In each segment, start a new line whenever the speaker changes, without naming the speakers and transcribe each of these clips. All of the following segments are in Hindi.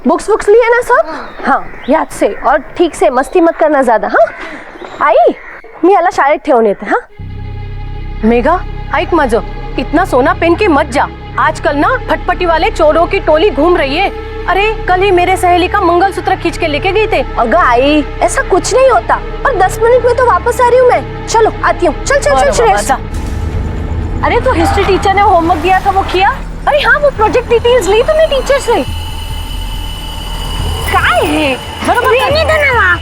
बुक्स बुक्स लिए ना सब? हाँ याद से, और ठीक से मस्ती मत करना ज्यादा. हाँ आई मी याला शाळेत ठेवून येते. हाँ
मेघा ऐक माझं, इतना सोना पहन के मत जा. आजकल ना फटफटी वाले चोरों की टोली घूम रही है. अरे कल ही मेरे सहेली का मंगलसूत्र खींच के लेके गई थे.
अगर आई ऐसा कुछ नहीं होता, और 10 मिनट में तो वापस आ रही हूँ मैं. चलो आती हूँ. चल चल चल श्रेष्ठ. अरे तो हिस्ट्री टीचर ने होमवर्क दिया था वो किया? अरे हाँ वो प्रोजेक्ट डिटेल्स ली तुमने टीचर से? काय है बरोबर नहीं देना वहाँ.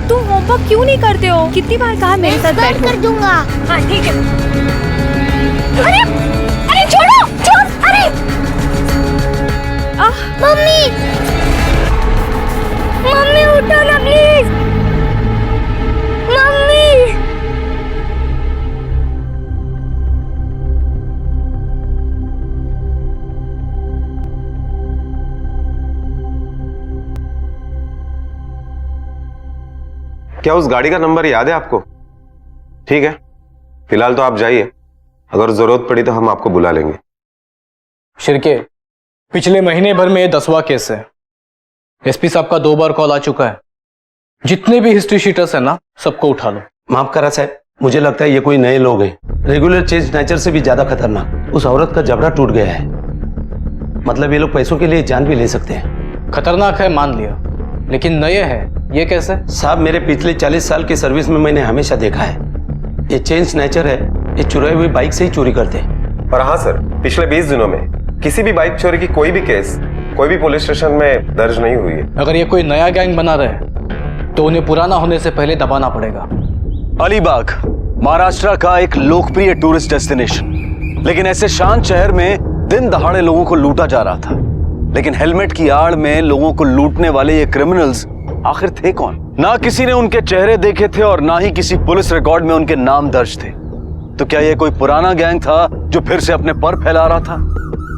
तुम होमवर्क क्यों नहीं करते हो? कितनी बार कहा मेरे साथ बैठो.
कर दूंगा.
हाँ ठीक है. अरे अरे छोड़ो छोड़. अरे
मम्मी मम्मी उठो ना प्लीज. मम्मी
क्या उस गाड़ी का नंबर याद है आपको? ठीक है, फिलहाल तो आप जाइए. अगर जरूरत पड़ी तो हम आपको बुला लेंगे.
शिरके, पिछले महीने भर में ये 10वां केस है. एसपी साहब का 2 बार कॉल आ चुका है. जितने भी हिस्ट्री शीटर्स है ना, सबको उठा लो.
माफ करा साहब, मुझे लगता है ये कोई नए लोग हैं. रेगुलर चेंज नेचर से भी ज्यादा खतरनाक. उस औरत का जबड़ा टूट गया है. मतलब ये लोग पैसों के लिए जान भी ले सकते हैं.
खतरनाक है मान लिया, लेकिन नए है ये कैसे?
साहब मेरे पिछले 40 साल की सर्विस में मैंने हमेशा देखा है, ये चेंज नेचर है. ये चुराई हुई बाइक से ही चोरी करते हैं.
और हाँ सर, पिछले 20 दिनों में किसी भी बाइक चोरी की कोई भी केस कोई भी पुलिस स्टेशन में दर्ज नहीं हुई है.
अगर ये कोई नया गैंग बना रहे तो उन्हें पुराना होने से पहले दबाना पड़ेगा.
अलीबाग महाराष्ट्र का एक लोकप्रिय टूरिस्ट डेस्टिनेशन, लेकिन ऐसे शांत शहर में दिन दहाड़े लोगों को लूटा जा रहा था. लेकिन हेलमेट की आड़ में लोगों को लूटने वाले ये क्रिमिनल्स आखिर थे कौन? ना किसी ने उनके चेहरे देखे थे और ना ही किसी पुलिस रिकॉर्ड में उनके नाम दर्ज थे. तो क्या ये कोई पुराना गैंग था जो फिर से अपने पर फैला रहा था,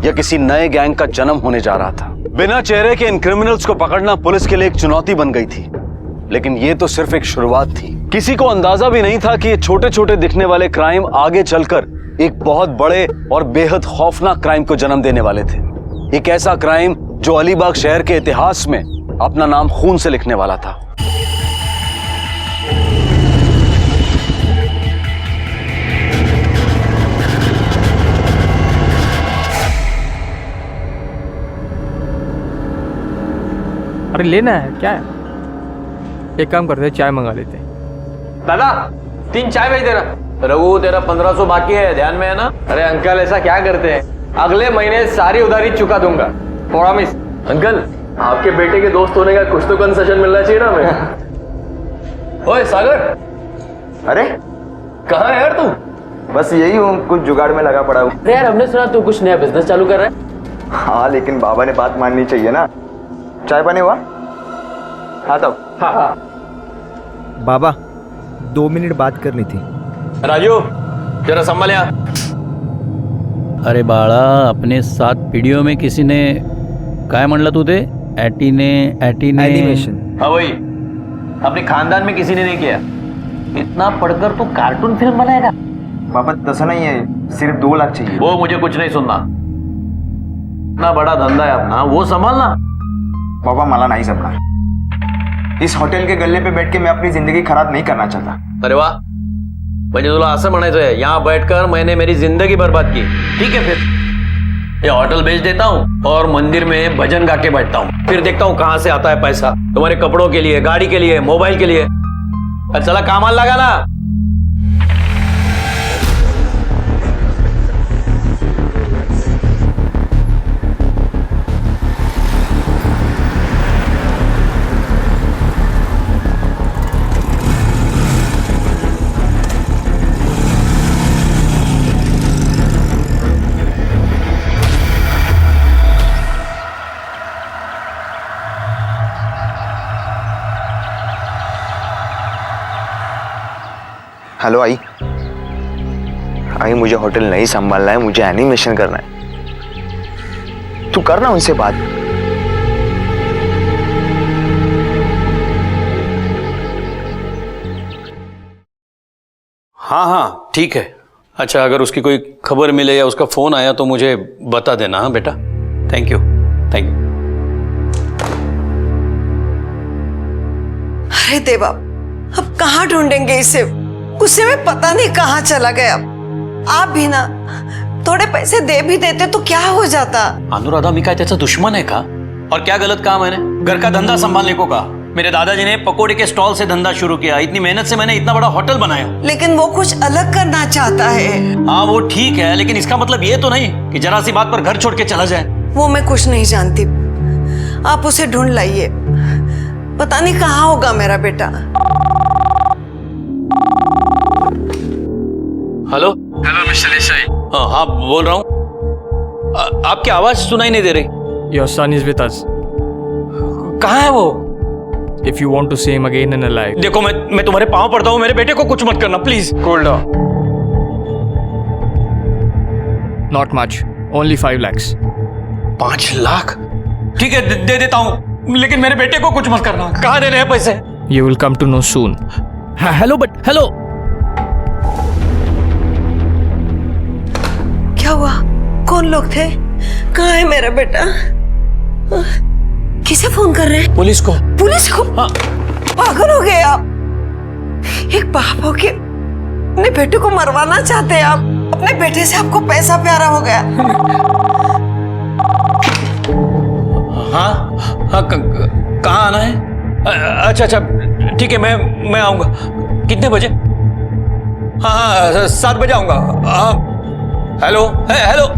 या किसी नए गैंग का जन्म होने जा रहा था? बिना चेहरे के इन क्रिमिनल्स को पकड़ना पुलिस के लिए एक चुनौती बन गई थी. लेकिन ये तो सिर्फ एक शुरुआत थी. किसी को अंदाजा भी नहीं था कि ये छोटे छोटे दिखने वाले क्राइम आगे चलकर एक बहुत बड़े और बेहद खौफनाक क्राइम को जन्म देने वाले थे. एक ऐसा क्राइम जो अलीबाग शहर के इतिहास में अपना नाम खून से लिखने वाला था.
अरे लेना है क्या है? एक काम करते हैं, चाय मंगा लेते हैं.
दादा 3 चाय भेज देना. रघु तेरा 1500 बाकी है, ध्यान में है ना? अरे अंकल ऐसा क्या करते हैं, अगले महीने सारी उधारी चुका दूंगा, प्रॉमिस. अंकल आपके बेटे के दोस्त होने का कुछ तो कंसेशन मिलना चाहिए ना हमें. ओए सागर. अरे कहाँ है यार तू?
बस यही हूँ, कुछ जुगाड़ में लगा पड़ा हूँ.
अरे यार हमने सुना तू कुछ नया बिजनेस चालू कर रहा है.
हाँ लेकिन बाबा ने बात माननी चाहिए ना. चाय पानी हुआ? हाँ तब.
हाँ.
बाबा 2 मिनट बात करनी थी.
राजू जरा संभाल यहाँ.
अरे बाळा, अपने 7 पिढियों में किसी ने काय म्हणलं तू ते
एनिमेशन.
हाँ वही, अपने खानदान में किसी ने नहीं किया. इतना पढ़कर तू कार्टून फिल्म बनाएगा?
बाबा तसा नहीं है, सिर्फ 2 लाख चाहिए.
वो मुझे कुछ नहीं सुनना. इतना बड़ा धंधा है अपना, वो संभालना.
बाबा मला नहीं जमणार. इस हॉटेल के गल्ले पे बैठ के मैं अपनी जिंदगी खराब नहीं करना चाहता.
अरे वाह, म्हणजे तुला असं म्हणायचं आहे यहाँ बैठकर मैंने मेरी जिंदगी बर्बाद की. ठीक है, फिर ये होटल बेच देता हूँ और मंदिर में भजन गा के बैठता हूँ. फिर देखता हूँ कहाँ से आता है पैसा तुम्हारे कपड़ों के लिए, गाड़ी के लिए, मोबाइल के लिए. चला कामाला लगा ना.
हेलो आई. आई मुझे होटल नहीं संभालना है, मुझे एनिमेशन करना है. तू करना उनसे बात.
हाँ हाँ ठीक है। अच्छा, अगर उसकी कोई खबर मिले या उसका फोन आया तो मुझे बता देना। हाँ बेटा, थैंक यू थैंक यू।
अरे देवा, अब कहाँ ढूंढेंगे इसे? गुस्से में पता नहीं कहाँ चला गया। आप भी ना थोड़े पैसे दे भी देते तो क्या हो जाता।
अनुराधा, मी काय त्याचा दुश्मन है का? और क्या गलत काम मैंने? घर का धंधा संभालने को कहा। मेरे दादाजी ने पकोड़े के स्टॉल से धंधा शुरू किया, इतनी मेहनत से मैंने इतना बड़ा होटल बनाया।
लेकिन वो कुछ अलग करना चाहता है।
हाँ वो ठीक है, लेकिन इसका मतलब ये तो नहीं कि जरा सी बात पर घर छोड़ के चला जाए।
वो मैं कुछ नहीं जानती, आप उसे ढूंढ लाइए। पता नहीं कहाँ होगा मेरा बेटा।
Hello
hello mister Desai.
हाँ हाँ बोल रहा हूँ। आपकी आवाज सुनाई नहीं दे रही।
Your son is with us.
कहाँ है वो?
If you want to see him again in alive.
देखो मैं तुम्हारे पाँव पड़ता हूँ, मेरे बेटे को कुछ मत करना please.
Cool down. Not much. Only 5 lakhs.
5 lakh? ठीक है दे देता हूँ, लेकिन मेरे बेटे को कुछ मत करना। कहाँ देने हैं पैसे?
You will come to know soon.
Hello but hello.
क्या हुआ? कौन लोग थे? कहाँ है मेरा बेटा? किसे फोन कर रहे हैं?
पुलिस को।
पुलिस को?
हाँ।
पागल हो गए आप। एक बाप हो के अपने बेटे को मरवाना चाहते हैं आप। अपने बेटे से आपको पैसा प्यारा हो गया।
हाँ हाँ कहाँ आना है? अच्छा अच्छा ठीक है, मैं आऊंगा। कितने बजे? हाँ हाँ 7 बजे आऊंगा। हाँ हेलो हेलो।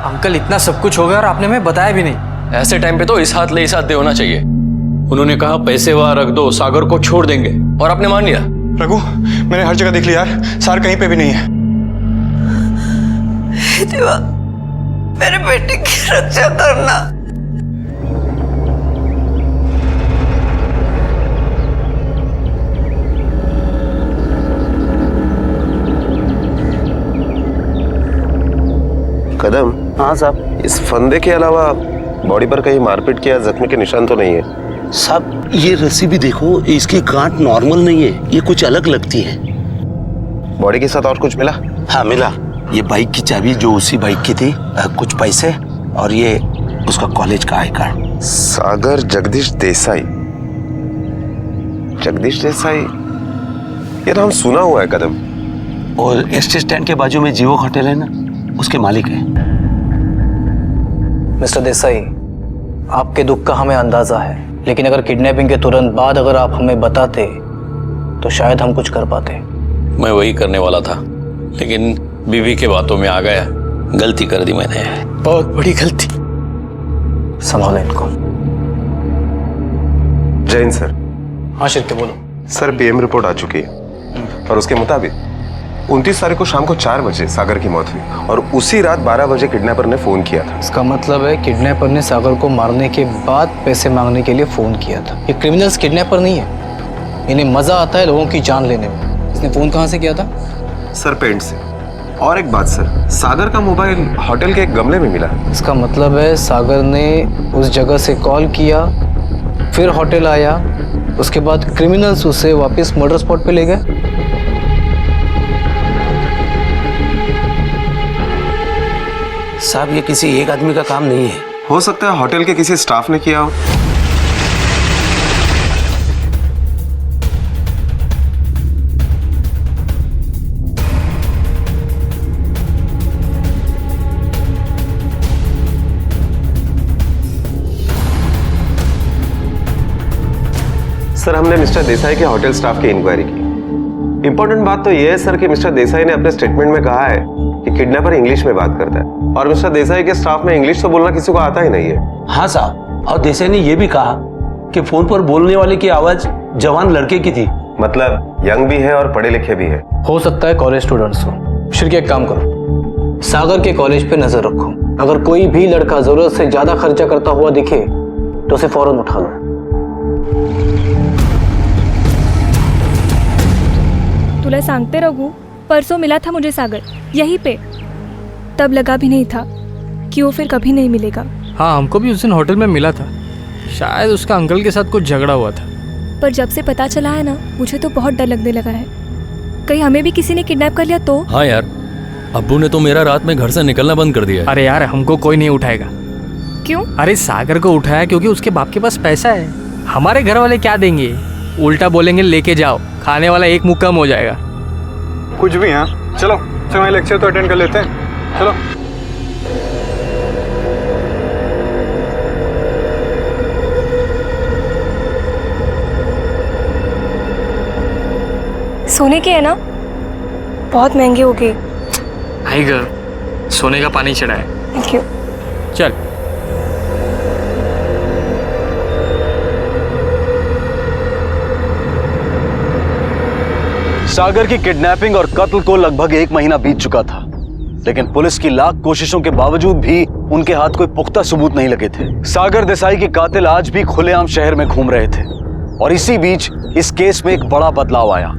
अंकल इतना सब कुछ हो गया और आपने हमें बताया भी नहीं।
ऐसे टाइम पे तो इस हाथ ले इस हाथ दे होना चाहिए। उन्होंने कहा पैसे वहां रख दो, सागर को छोड़ देंगे, और आपने मान लिया।
रघु, मैंने हर जगह देख लिया यार, सार कहीं पे भी नहीं है।
देवा, मेरे बेटे की रक्षा करना।
कदम।
हाँ साहब।
इस फंदे के अलावा बॉडी पर कहीं मारपीट किया जख्मी के निशान तो नहीं है?
साहब ये रस्सी भी देखो, इसकी गांठ नॉर्मल नहीं है, ये कुछ अलग लगती है।
बॉडी के साथ और कुछ मिला?
हाँ मिला। ये बाइक की चाबी जो उसी बाइक की थी, कुछ पैसे, और ये उसका कॉलेज का आई कार्ड।
सागर जगदीश देसाई। जगदीश देसाई, ये नाम सुना हुआ है कदम।
और एसटी स्टैंड के बाजू में जीवो होटल है ना, उसके मालिक है।
मिस्टर देसाई, आपके दुख का हमें अंदाजा है, लेकिन अगर किडनैपिंग के तुरंत बाद अगर आप हमें बताते तो शायद हम कुछ कर पाते।
मैं वही करने वाला था, लेकिन बीवी के बातों में आ गया। गलती कर दी मैंने, बहुत बड़ी गलती।
संभालो इनको।
जैन सर।
हाँ शिरके बोलो।
सर पीएम रिपोर्ट आ चुकी है और उसके मुताबिक 29 तारीख को शाम को 4 बजे सागर की मौत हुई और उसी रात 12 बजे किडनैपर ने फोन किया था।
इसका मतलब है किडनैपर ने सागर को मारने के बाद पैसे मांगने के लिए फोन किया था। ये क्रिमिनल्स किडनैपर नहीं है, इन्हें मजा आता है लोगों की जान लेने में। इसने फोन कहाँ से किया था?
सर पेंट से। और एक बात सर, सागर का मोबाइल होटल के एक गमले में मिला है।
इसका मतलब है सागर ने उस जगह से कॉल किया, फिर होटल आया, उसके बाद क्रिमिनल्स उसे वापस मर्डर स्पॉट पे ले गए।
साहब ये किसी एक आदमी का काम नहीं है।
हो सकता है होटल के किसी स्टाफ ने किया हो। सर, हमने मिस्टर देसाई के होटल स्टाफ की इंक्वायरी की। इंपॉर्टेंट बात तो यह है सर कि मिस्टर देसाई ने अपने स्टेटमेंट में कहा है कि किडनैपर इंग्लिश में बात करता है, और मिस्टर देसाई के स्टाफ में इंग्लिश तो बोलना किसी को आता ही नहीं है।
हाँ साहब, और देसाई ने यह भी कहा कि फोन पर बोलने वाले की आवाज जवान लड़के की थी।
मतलब यंग भी है और पढ़े लिखे भी है।
हो सकता है कॉलेज स्टूडेंट्स हो। शिरके, एक काम करो, सागर के कॉलेज पे नजर रखो। अगर कोई भी लड़का जरूरत से ज्यादा खर्चा करता हुआ दिखे तो उसे फौरन उठा लो।
तुला सांगते रघु, परसों मिला था मुझे सागर, यहीं पे। तब लगा भी नहीं था कि वो फिर कभी नहीं मिलेगा।
हाँ, हमको भी उस दिन होटल में मिला था। शायद उसका अंकल के साथ कुछ झगड़ा हुआ था।
पर जब से पता चला है ना, मुझे तो बहुत डर लगने लगा है। कहीं हमें भी किसी ने किडनैप कर लिया तो?
हाँ यार, अब्बू ने तो मेरा रात में घर से निकलना बंद कर दिया है।
अरे यार, हमको कोई नहीं उठाएगा।
क्यों?
अरे सागर को उठाया क्योंकि उसके बाप के पास पैसा है। हमारे घर वाले क्या देंगे? उल्टा बोलेंगे लेके जाओ, खाने वाला एक मुंह कम हो जाएगा।
कुछ भी। हाँ चलो, समय लेक्चर तो अटेंड कर लेते हैं। चलो।
सोने के है ना, बहुत महंगे हो गए।
हाय गर्ल, सोने का पानी चढ़ा है।
Thank you.
चल।
सागर की किडनैपिंग और कत्ल को लगभग 1 महीना बीत चुका था, लेकिन पुलिस की लाख कोशिशों के बावजूद भी उनके हाथ कोई पुख्ता सबूत नहीं लगे थे। सागर देसाई के कातिल आज भी खुलेआम शहर में घूम रहे थे, और इसी बीच इस केस में एक बड़ा बदलाव आया।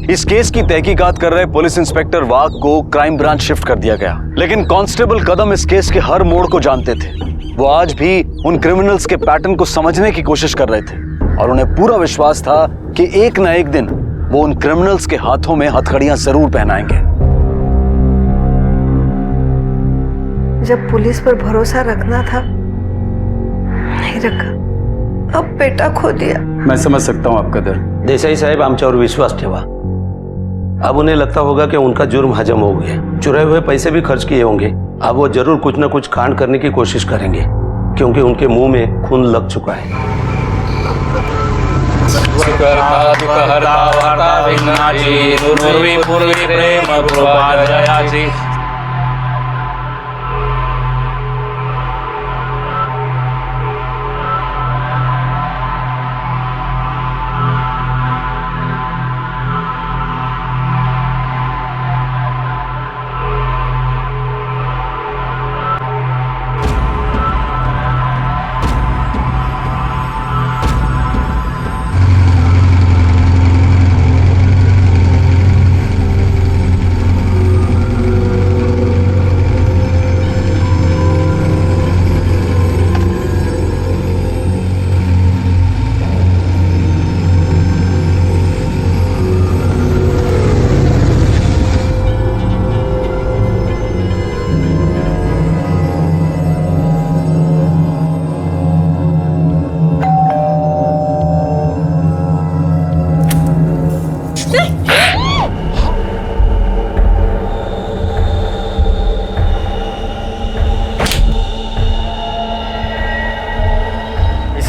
इस केस की तहकीकात कर रहे पुलिस इंस्पेक्टर वाघ को क्राइम ब्रांच शिफ्ट कर दिया गया, लेकिन कांस्टेबल कदम इस केस के हर मोड़ को जानते थे। वो आज भी उन क्रिमिनल्स के पैटर्न को समझने की कोशिश कर रहे थे, और उन्हें पूरा विश्वास था कि एक न एक दिन वो उन क्रिमिनल्स के हाथों में हथकड़ियां जरूर पहनाएंगे।
जब पुलिस पर भरोसा रखना था, नहीं रखा। अब बेटा खो दिया।
मैं समझ सकता हूँ आपका दर्द।
देसाई साहब आमच्यावर विश्वास ठेवा। अब उन्हें लगता होगा कि उनका जुर्म हजम हो गया। चुराए हुए पैसे भी खर्च किए होंगे। अब वो जरूर कुछ न कुछ कांड करने की कोशिश करेंगे, क्योंकि उनके मुंह में खून लग चुका है।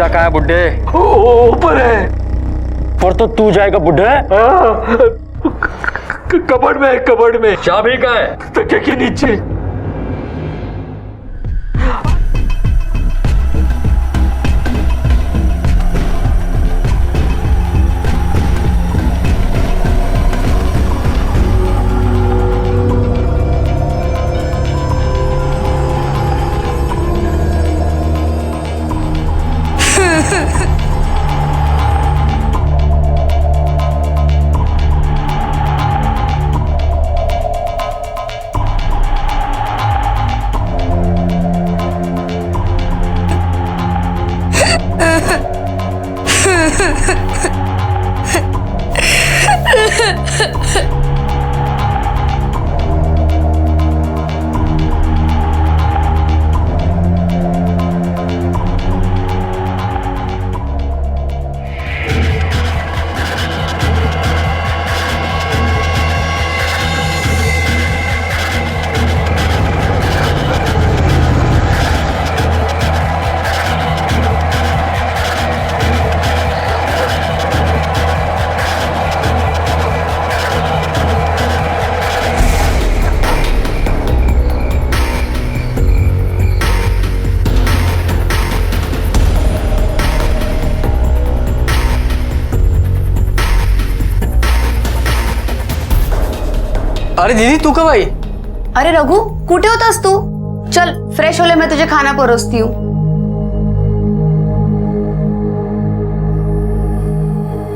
कहाँ है बुड्ढे?
ऊपर है।
पर तो तू जाएगा बुड्ढे?
कबर्ड में।
चाबी कहाँ है?
तकिया के नीचे।
अरे दीदी तू कब आई?
अरे रघु कुठे होतास तू? चल फ्रेश होले, मैं तुझे खाना परोसती हूँ.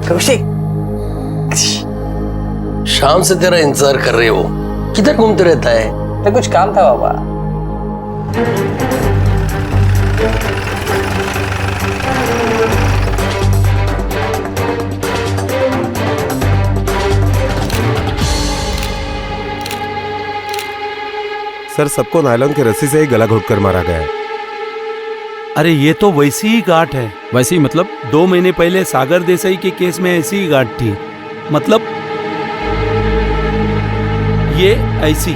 कौशिक, शाम से तेरा इंतजार कर रहे हो, किधर घूमते रहता है?
तो कुछ काम था बाबा.
सर, सबको नायलॉन की रस्सी से ही गला घोटकर मारा गया है.
अरे ये तो वैसी ही गांठ है.
वैसे ही मतलब?
2 महीने पहले सागर देसाई के केस में ऐसी ही गांठ थी. मतलब ये ऐसी,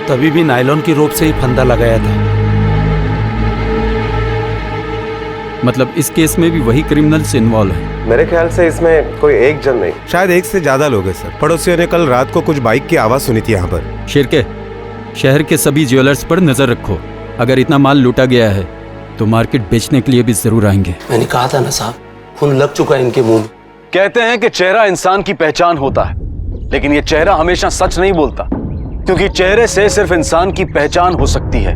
तभी भी नायलॉन की रोप से ही फंदा लगाया था.
मतलब इस केस में भी वही क्रिमिनल्स इन्वॉल्व है?
मेरे ख्याल से इसमें कोई एक जन नहीं, शायद एक से ज्यादा लोग हैं सर. पड़ोसियों ने कल रात को कुछ बाइक की आवाज सुनी थी यहाँ पर.
शिरके, शहर के सभी ज्वेलर्स पर नजर रखो. अगर इतना माल लूटा गया है तो मार्केट बेचने के लिए भी जरूर आएंगे.
मैंने कहा था ना साहब, खून लग चुका है इनके मुंह में.
कहते हैं कि चेहरा इंसान की पहचान होता है, लेकिन ये चेहरा हमेशा सच नहीं बोलता, क्योंकि चेहरे से सिर्फ इंसान की पहचान हो सकती है,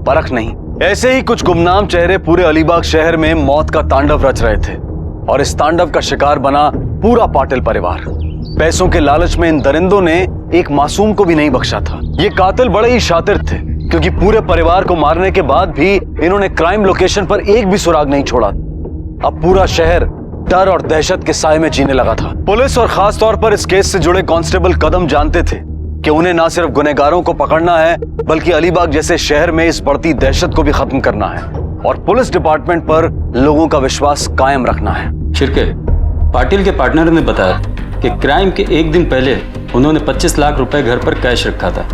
परख नहीं. ऐसे ही कुछ गुमनाम चेहरे पूरे अलीबाग शहर में मौत का तांडव रच रहे थे, और इस तांडव का शिकार बना पूरा पाटिल परिवार. पैसों के लालच में इन दरिंदों ने एक मासूम को भी नहीं बख्शा था. ये कातिल बड़े ही शातिर थे, क्योंकि पूरे परिवार को मारने के बाद भी इन्होंने क्राइम लोकेशन पर एक भी सुराग नहीं छोड़ा. अब पूरा शहर डर और दहशत के साए में जीने लगा था. पुलिस और खास तौर पर इस केस से जुड़े कांस्टेबल कदम जानते थे कि उन्हें ना सिर्फ गुनहगारों को पकड़ना है, बल्कि अलीबाग जैसे शहर में इस बढ़ती दहशत को भी खत्म करना है, और पुलिस डिपार्टमेंट पर लोगों का विश्वास कायम रखना है.
शिरके, पाटिल के पार्टनर ने बताया कि क्राइम के एक दिन पहले उन्होंने 25 लाख रुपए घर पर कैश रखा था.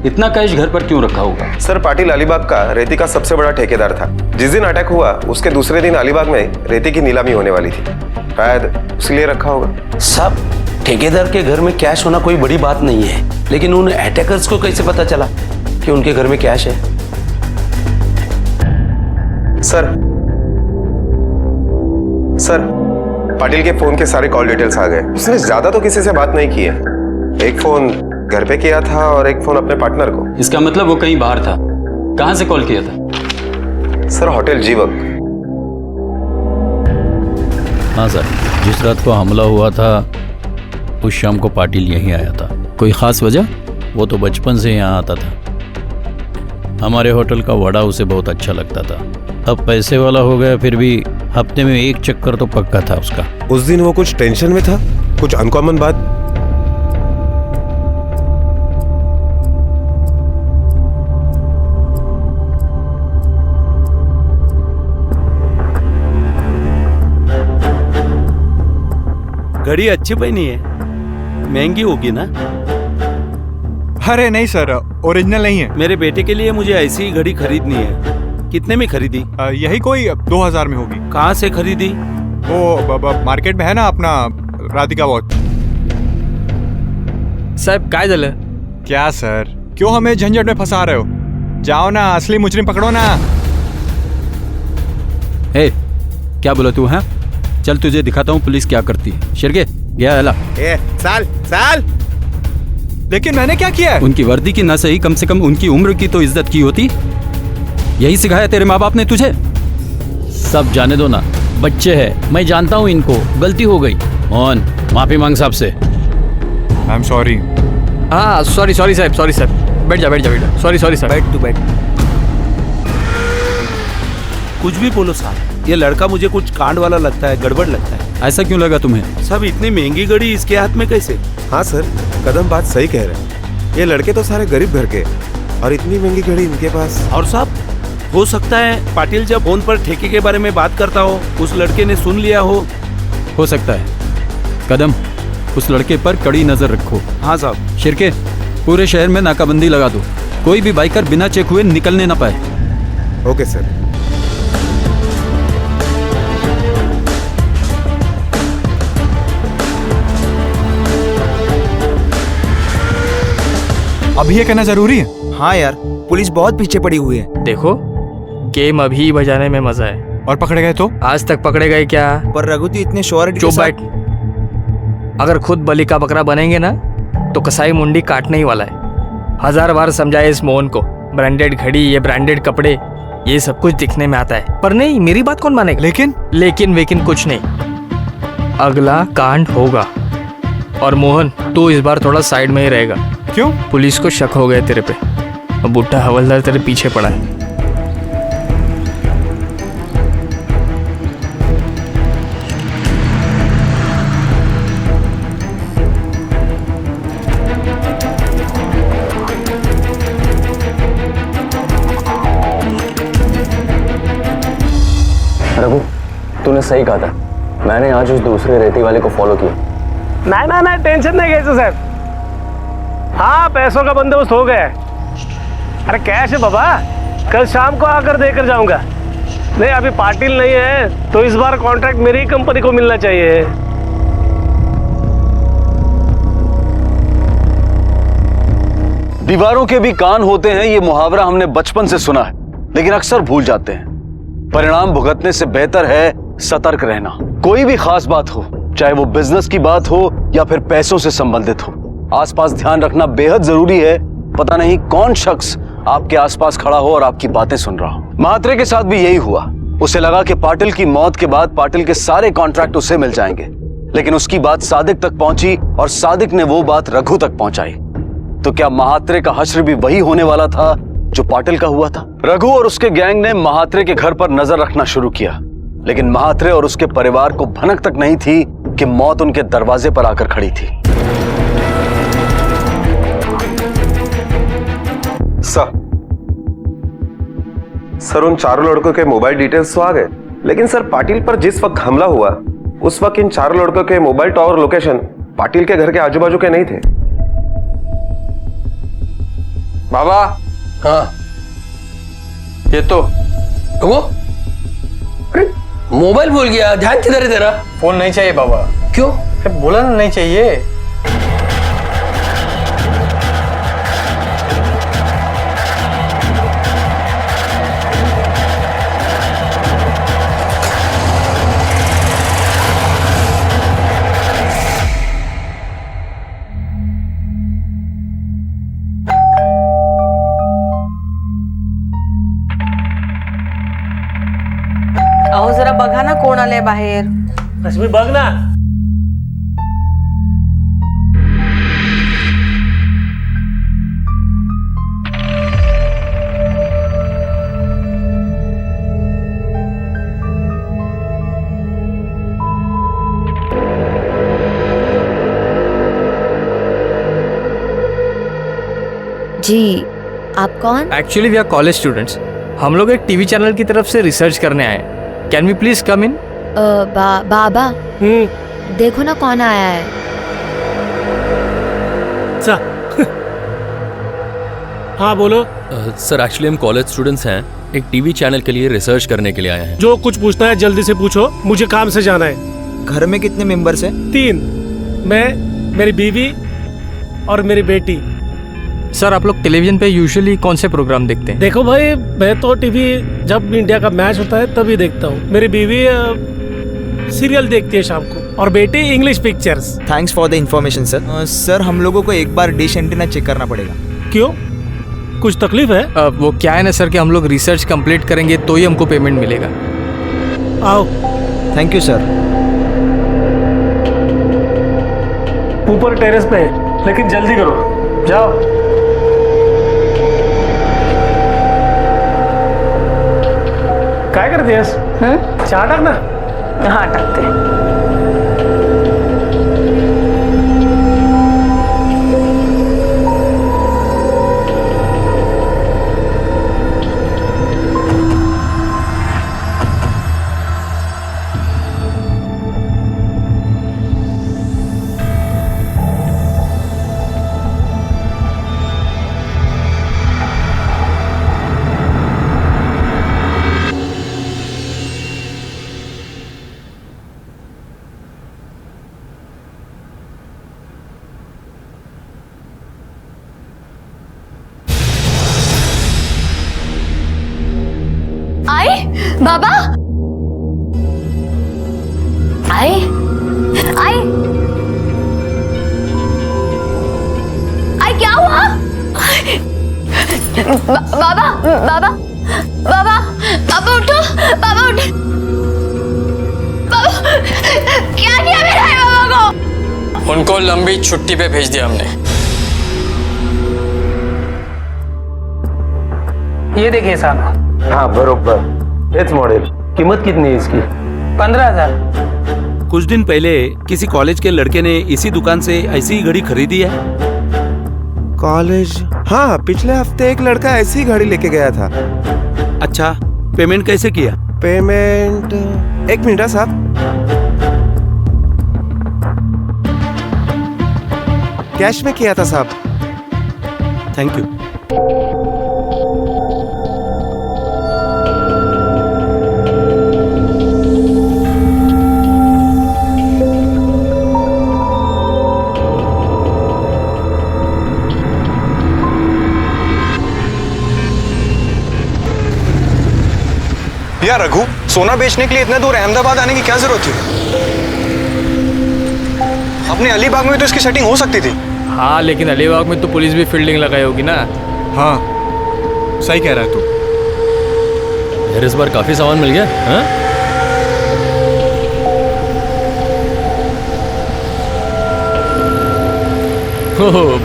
इतना कैश घर पर क्यों रखा होगा?
सर, पाटिल अलीबाग का रेती का सबसे बड़ा ठेकेदार था. जिस दिन अटैक हुआ उसके दूसरे दिन अलीबाग में रेती की नीलामी होने वाली थी, शायद इसलिए रखा होगा.
साहब, ठेकेदार के घर में कैश होना कोई बड़ी बात नहीं है, लेकिन उन अटैकर्स को कैसे पता चला कि उनके घर में कैश है?
सर, पाटिल के फोन के सारे कॉल डिटेल्स आ गए. उसने ज्यादा तो किसी से बात नहीं की है. एक फोन घर पे किया था और एक फोन अपने पार्टनर को.
इसका मतलब वो कहीं बाहर था. कहां से कॉल किया था?
सर, होटल जीवक.
हाँ सर, जिस रात को हमला हुआ था उस शाम को पाटिल यहीं आया था. कोई खास वजह? वो तो बचपन से यहाँ आता था. हमारे होटल का वड़ा उसे बहुत अच्छा लगता था. अब पैसे वाला हो गया, फिर भी हफ्ते में एक चक्कर तो पक्का था उसका.
उस दिन वो कुछ टेंशन में था, कुछ अनकॉमन बात.
घड़ी अच्छी पहनी है, महंगी होगी ना?
अरे नहीं सर, ओरिजिनल नहीं है.
मेरे बेटे के लिए मुझे ऐसी ही घड़ी खरीदनी है. कितने में खरीदी?
यही कोई 2000 में होगी.
कहाँ से खरीदी?
वो मार्केट में है ना अपना राधिका वॉच.
साहब काय झालं?
क्या सर, क्यों हमें झंझट में फंसा रहे हो? जाओ ना, असली मुजरिम पकड़ो ना.
ए, क्या बोला तू? है, चल तुझे दिखाता हूँ पुलिस क्या करती है. शिरके, गया हला.
साल लेकिन मैंने क्या किया है?
उनकी वर्दी की ना सही, कम से कम उनकी उम्र की तो इज्जत की होती. यही सिखाया तेरे माँ बाप ने तुझे? सब जाने दो ना, बच्चे हैं. मैं जानता हूँ इनको, गलती हो गई. मोहन, माफी मांग साहब से.
आई एम सॉरी.
हाँ, सॉरी साहब, सॉरी साहब. बैठ जा. सॉरी साहब.
बैठ तू, बैठ.
कुछ भी बोलो साहब, ये लड़का मुझे कुछ कांड वाला लगता है, गड़बड़ लगता है.
ऐसा क्यों लगा तुम्हें?
सब इतनी महंगी घड़ी इसके हाथ में कैसे?
हाँ सर, कदम बात सही कह रहे हैं. ये लड़के तो सारे गरीब घर के, और इतनी महंगी घड़ी इनके पास.
और साहब, हो सकता है पाटिल जब फोन पर ठेके के बारे में बात करता हो, उस लड़के ने सुन लिया हो
सकता है. कदम, उस लड़के पर कड़ी नजर रखो.
हाँ साहब.
शिरके, पूरे शहर में नाकाबंदी लगा दो. कोई भी बाइकर बिना चेक हुए निकलने ना पाए.
Okay sir.
अभी ये कहना जरूरी है? हाँ यार, पुलिस बहुत पीछे पड़ी हुई है.
देखो, गेम अभी बजाने में मजा है.
और पकड़े गए तो?
आज तक पकड़े गए क्या?
पर रघु तो इतने श्योरिटी
चुप बैठ.
अगर खुद बलि का बकरा बनेंगे ना तो कसाई मुंडी काटने ही वाला है। 1000 बार समझाए इस मोहन को, ब्रांडेड घड़ी, ये ब्रांडेड कपड़े, ये सब कुछ दिखने में आता है, पर नहीं, मेरी बात कौन मानेगा। लेकिन कुछ नहीं, अगला कांड होगा। और मोहन तू इस बार थोड़ा साइड में ही रहेगा।
क्यों?
पुलिस को शक हो गया तेरे पे, और बुट्टा हवलदार तेरे पीछे पड़ा है।
रघु, तूने सही कहा था। मैंने आज उस दूसरे रेती वाले को फॉलो किया।
नहीं, टेंशन नहीं कैसे सर। हाँ, पैसों का बंदोबस्त हो गया है। अरे कैश है बाबा, कल शाम को आकर देकर जाऊंगा। नहीं, अभी पाटिल नहीं है तो इस बार कॉन्ट्रैक्ट मेरी ही कंपनी को मिलना चाहिए।
दीवारों के भी कान होते हैं, ये मुहावरा हमने बचपन से सुना है, लेकिन अक्सर भूल जाते हैं। परिणाम भुगतने से बेहतर है सतर्क रहना। कोई भी खास बात हो, चाहे वो बिजनेस की बात हो या फिर पैसों से संबंधित हो, आसपास ध्यान रखना बेहद जरूरी है। पता नहीं कौन शख्स आपके आसपास खड़ा हो और आपकी बातें सुन रहा हो। महात्रे के साथ भी यही हुआ। उसे लगा कि पाटिल की मौत के बाद पाटिल के सारे कॉन्ट्रैक्ट उसे मिल जाएंगे, लेकिन उसकी बात सादिक तक पहुंची और सादिक ने वो बात रघु तक पहुंचाई। तो क्या महात्रे का हश्र भी वही होने वाला था जो पाटिल का हुआ था? रघु और उसके गैंग ने महात्रे के घर पर नजर रखना शुरू किया, लेकिन महात्रे और उसके परिवार को भनक तक नहीं थी कि मौत उनके दरवाजे पर आकर खड़ी थी।
सर, उन चारों लड़कों के मोबाइल डिटेल्स तो आ गए, लेकिन सर पाटिल पर जिस वक्त हमला हुआ उस वक्त इन चारों लड़कों के मोबाइल टावर लोकेशन पाटिल के घर के आजू बाजू के नहीं थे।
बाबा, हाँ, ये तो वो अरे मोबाइल भूल गया। ध्यान किधर है तेरा?
फोन नहीं चाहिए बाबा।
क्यों?
बोला ना नहीं चाहिए।
अहो जरा बघा ना कोण आले बाहेर.
रश्मी बघ ना.
जी, आप कौन?
Actually we are college students. हम लोग एक टीवी चैनल की तरफ से रिसर्च करने आए. कैन वी प्लीज कम इन?
बाबा देखो ना कौन आया है.
हाँ बोलो.
सर एक्चुअली हम कॉलेज स्टूडेंट्स हैं, एक टीवी चैनल के लिए रिसर्च करने के लिए आए हैं.
जो कुछ पूछना है जल्दी से पूछो, मुझे काम से जाना है.
घर में कितने मेंबर्स हैं? 3.
मैं, मेरी बीवी और मेरी बेटी.
सर आप लोग टेलीविजन पे यूजुअली कौन से प्रोग्राम देखते हैं?
देखो भाई, मैं तो टीवी जब इंडिया का मैच होता है तभी देखता हूँ. मेरी बीवी सीरियल देखती है शाम को और बेटी English pictures.
Thanks for the information sir. Sir हम लोगों को एक बार डिश एंटीना चेक करना पड़ेगा.
क्यों, कुछ तकलीफ है?
वो क्या है ना सर कि हम लोग रिसर्च कंप्लीट करेंगे तो ही हमको पेमेंट मिलेगा.
आओ.
Thank you sir.
ऊपर टेरेस पे है, लेकिन जल्दी करो. जाओ. काय करतेस? चहा टाक ना.
हाँ टाकते.
आए बाबा, आए आए बाबा बाबा बाबा बाबा उठो, बाबा उठो। बाबा क्या किया मेरे बाबा को?
उनको लंबी छुट्टी पे भेज दिया हमने।
ये देखिए साहब।
हाँ बरोबर, एच मॉडल। कीमत कितनी है इसकी?
15,000।
कुछ दिन पहले किसी कॉलेज के लड़के ने इसी दुकान से ऐसी ही घड़ी खरीदी है।
कॉलेज? हाँ, पिछले हफ्ते एक लड़का ऐसी घड़ी लेके गया था।
अच्छा, पेमेंट कैसे किया?
पेमेंट 1 मिनट साहब। कैश में किया था साहब।
Thank you.
यार रघु, सोना बेचने के लिए इतने दूर अहमदाबाद आने की क्या जरूरत थी? अपने अलीबाग में तो इसकी सेटिंग हो सकती थी।
हाँ, लेकिन अलीबाग में तो पुलिस भी फील्डिंग लगाई होगी ना।
हाँ, सही कह रहा है तू।
यार इस बार काफी सामान मिल गया। हाँ?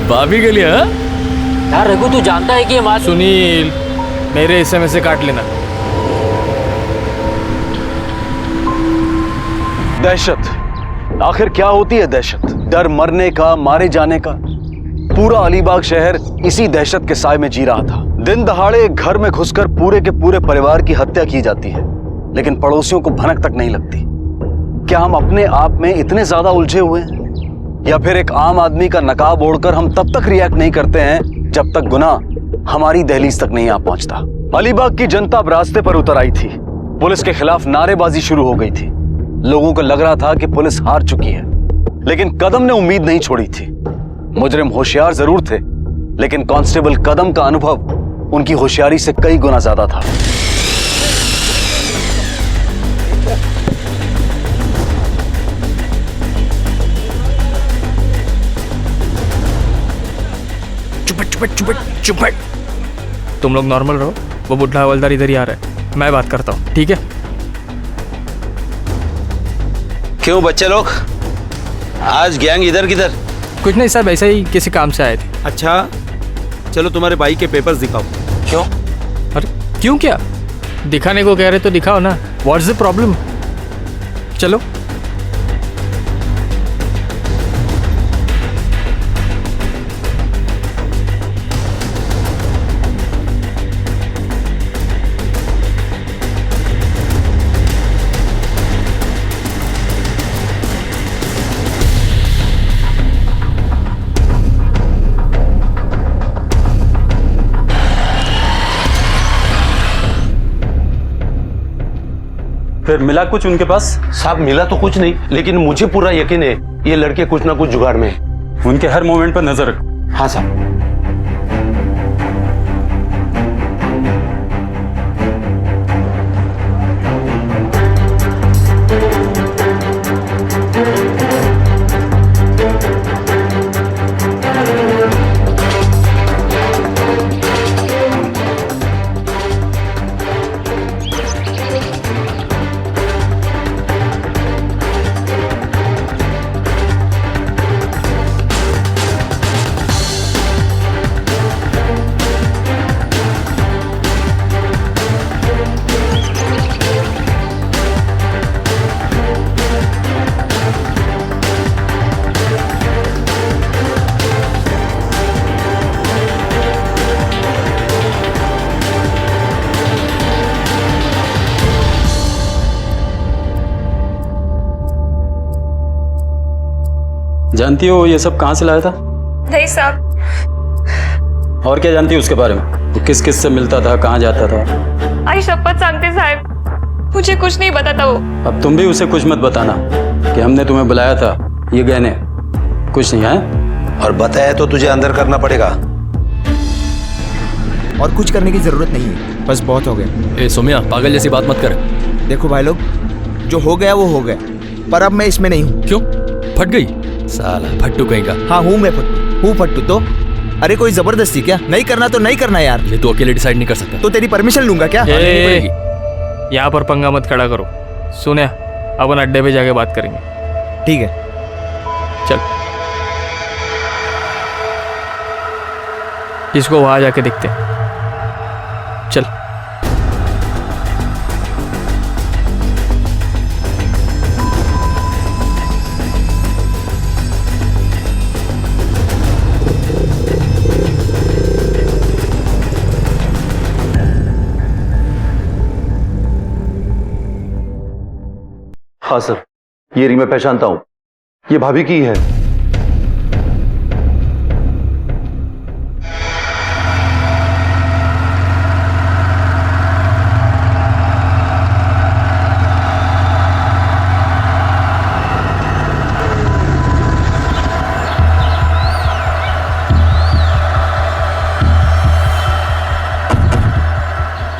भाभी के लिए? हाँ?
यार रघु, तू जानता है कि ये सुनील, मेरे हिस्से में से काट लेना।
दहशत, आखिर क्या होती है दहशत? डर मरने का, मारे जाने का। पूरा अलीबाग शहर इसी दहशत के साए में जी रहा था। दिन दहाड़े घर में घुसकर पूरे के पूरे परिवार की हत्या की जाती है, लेकिन पड़ोसियों को भनक तक नहीं लगती। क्या हम अपने आप में इतने ज्यादा उलझे हुए हैं, या फिर एक आम आदमी का नकाब ओढ़कर हम तब तक रिएक्ट नहीं करते हैं जब तक गुनाह हमारी दहलीज तक नहीं आ पहुंचता? अलीबाग की जनता अब रास्ते पर उतर आई थी। पुलिस के खिलाफ नारेबाजी शुरू हो गई थी। लोगों को लग रहा था कि पुलिस हार चुकी है, लेकिन कदम ने उम्मीद नहीं छोड़ी थी। मुजरिम होशियार जरूर थे, लेकिन कांस्टेबल कदम का अनुभव उनकी होशियारी से कई गुना ज्यादा था।
चुपट। तुम लोग नॉर्मल रहो, वो बुढ़ा हवलदार इधर ही आ रहा है, मैं बात करता हूँ, ठीक है?
क्यों बच्चे लोग, आज गैंग इधर किधर?
कुछ नहीं साहब, ऐसा ही किसी काम से आए थे।
अच्छा, चलो तुम्हारे बाइक के पेपर्स दिखाओ।
क्यों? अरे क्यों, क्या दिखाने को कह रहे तो दिखाओ ना। What's the problem? चलो।
फिर मिला कुछ उनके पास? साहब मिला तो कुछ नहीं, लेकिन मुझे पूरा यकीन है ये लड़के कुछ ना कुछ जुगाड़ में है।
उनके हर मोमेंट पर नजर रख।
हाँ साहब।
जानती हो ये सब कहाँ से लाया था?
नहीं साहब।
और क्या जानती हो उसके बारे में? वो किस किस से मिलता था, कहाँ जाता था?
आई शपथ सांगते साहब, मुझे कुछ नहीं बताता वो।
अब तुम भी उसे कुछ मत बताना कि हमने तुम्हें बुलाया था, ये गहने कुछ नहीं है।
और बताया तो तुझे अंदर करना पड़ेगा।
और कुछ करने की जरूरत नहीं है, बस बहुत हो गया।
ए सोमिया, पागल जैसी बात मत कर।
देखो भाई लोग, जो हो गया वो हो गया, पर अब मैं इसमें नहीं हूँ।
क्यों? फट गई? साला फट्टू कहीं का।
हाँ हूँ मैं फट्टू, हूँ फट्टू। तो अरे कोई जबरदस्ती क्या? नहीं करना तो नहीं करना यार।
ये तो अकेले डिसाइड नहीं कर सकता।
तो तेरी परमिशन लूंगा क्या?
यहाँ पर पंगा मत खड़ा करो। सुने, अपन अड्डे पे जाके बात करेंगे।
ठीक है,
चल। इसको वहां जाके देखते हैं। चल।
हाँ सर, ये रिंग मैं पहचानता हूं, ये भाभी की है।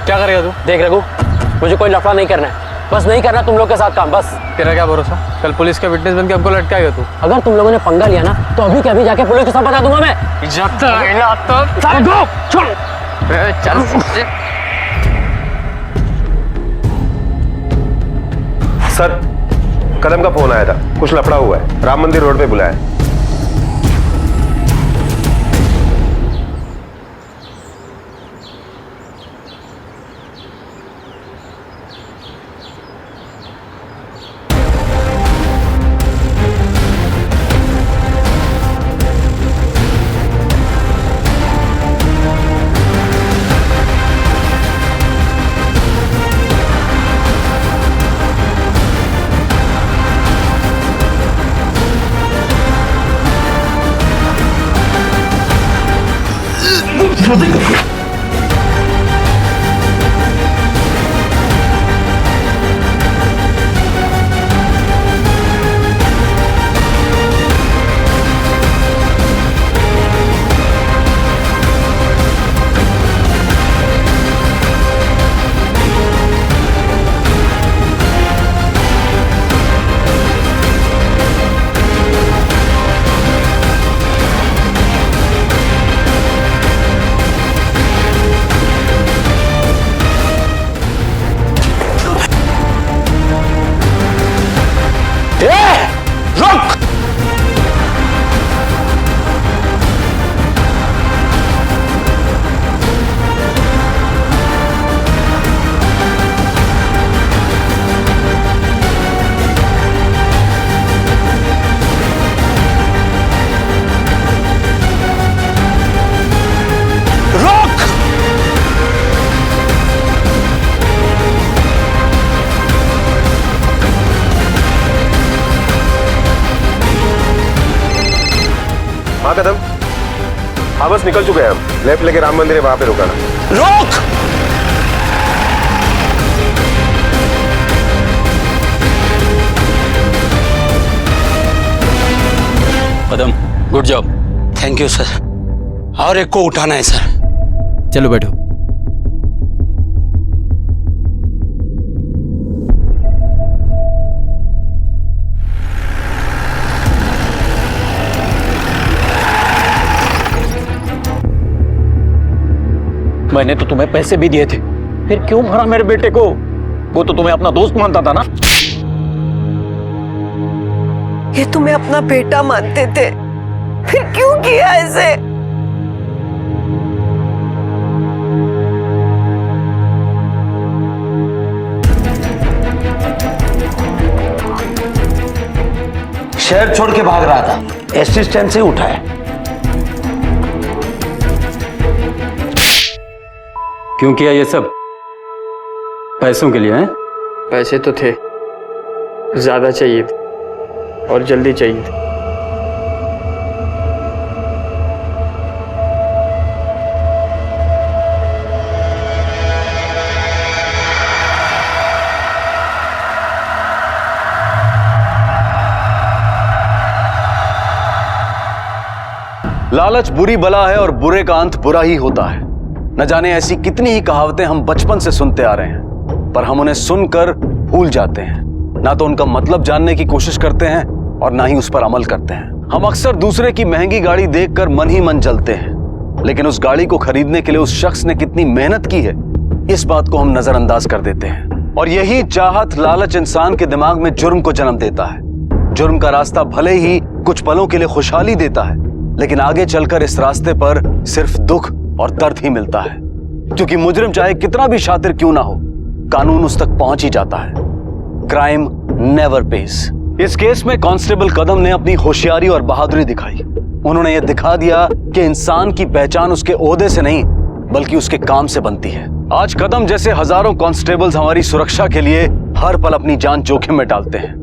क्या करेगा तू?
देख रघु, मुझे कोई लफड़ा नहीं करना है, बस नहीं करना तुम लोग के साथ काम, बस।
तेरा क्या भरोसा? कल पुलिस का विटनेस बन के हमको लटकाएगा तू।
अगर तुम लोगों ने पंगा लिया ना तो अभी के अभी जाके पुलिस को सब बता दूंगा मैं।
सर, कदम का फोन आया था, कुछ लफड़ा हुआ है, राम मंदिर रोड पे बुलाया है। हाँ कदम, हाँ बस निकल चुके हैं हम, लेफ्ट लेके राम मंदिर है, वहां पे रुकाना।
रोक!
कदम, good job.
Thank you sir. और एक को उठाना है सर।
चलो बैठो।
मैंने तो तुम्हें पैसे भी दिए थे, फिर क्यों मारा मेरे बेटे को? वो तो तुम्हें अपना दोस्त मानता था ना।
ये तुम्हें अपना बेटा मानते थे, फिर क्यों किया ऐसे?
शहर छोड़ के भाग रहा था, एसटी स्टैंड से उठा है।
क्यों किया ये सब? पैसों के लिए हैं?
पैसे तो थे, ज्यादा चाहिए थे और जल्दी चाहिए थे।
लालच बुरी बला है और बुरे का अंत बुरा ही होता है। न जाने ऐसी कितनी ही कहावतें हम बचपन से सुनते आ रहे हैं, पर हम उन्हें सुनकर भूल जाते हैं। ना तो उनका मतलब जानने की कोशिश करते हैं और ना ही उस पर अमल करते हैं। हम अक्सर दूसरे की महंगी गाड़ी देखकर मन ही मन जलते हैं, लेकिन उस गाड़ी को खरीदने के लिए उस शख्स ने कितनी मेहनत की है, इस बात को हम नजरअंदाज कर देते हैं। और यही चाहत, लालच इंसान के दिमाग में जुर्म को जन्म देता है। जुर्म का रास्ता भले ही कुछ पलों के लिए खुशहाली देता है, लेकिन आगे चलकर इस रास्ते पर सिर्फ दुख और दर्द ही मिलता है, क्योंकि मुजरिम चाहे कितना भी शातिर क्यों ना हो, कानून उस तक पहुंच ही जाता है। Crime never page. इस केस में कांस्टेबल कदम ने अपनी होशियारी और बहादुरी दिखाई। उन्होंने यह दिखा दिया कि इंसान की पहचान उसके ओहदे से नहीं बल्कि उसके काम से बनती है। आज कदम जैसे हजारों कांस्टेबल्स हमारी सुरक्षा के लिए हर पल अपनी जान जोखिम में डालते हैं।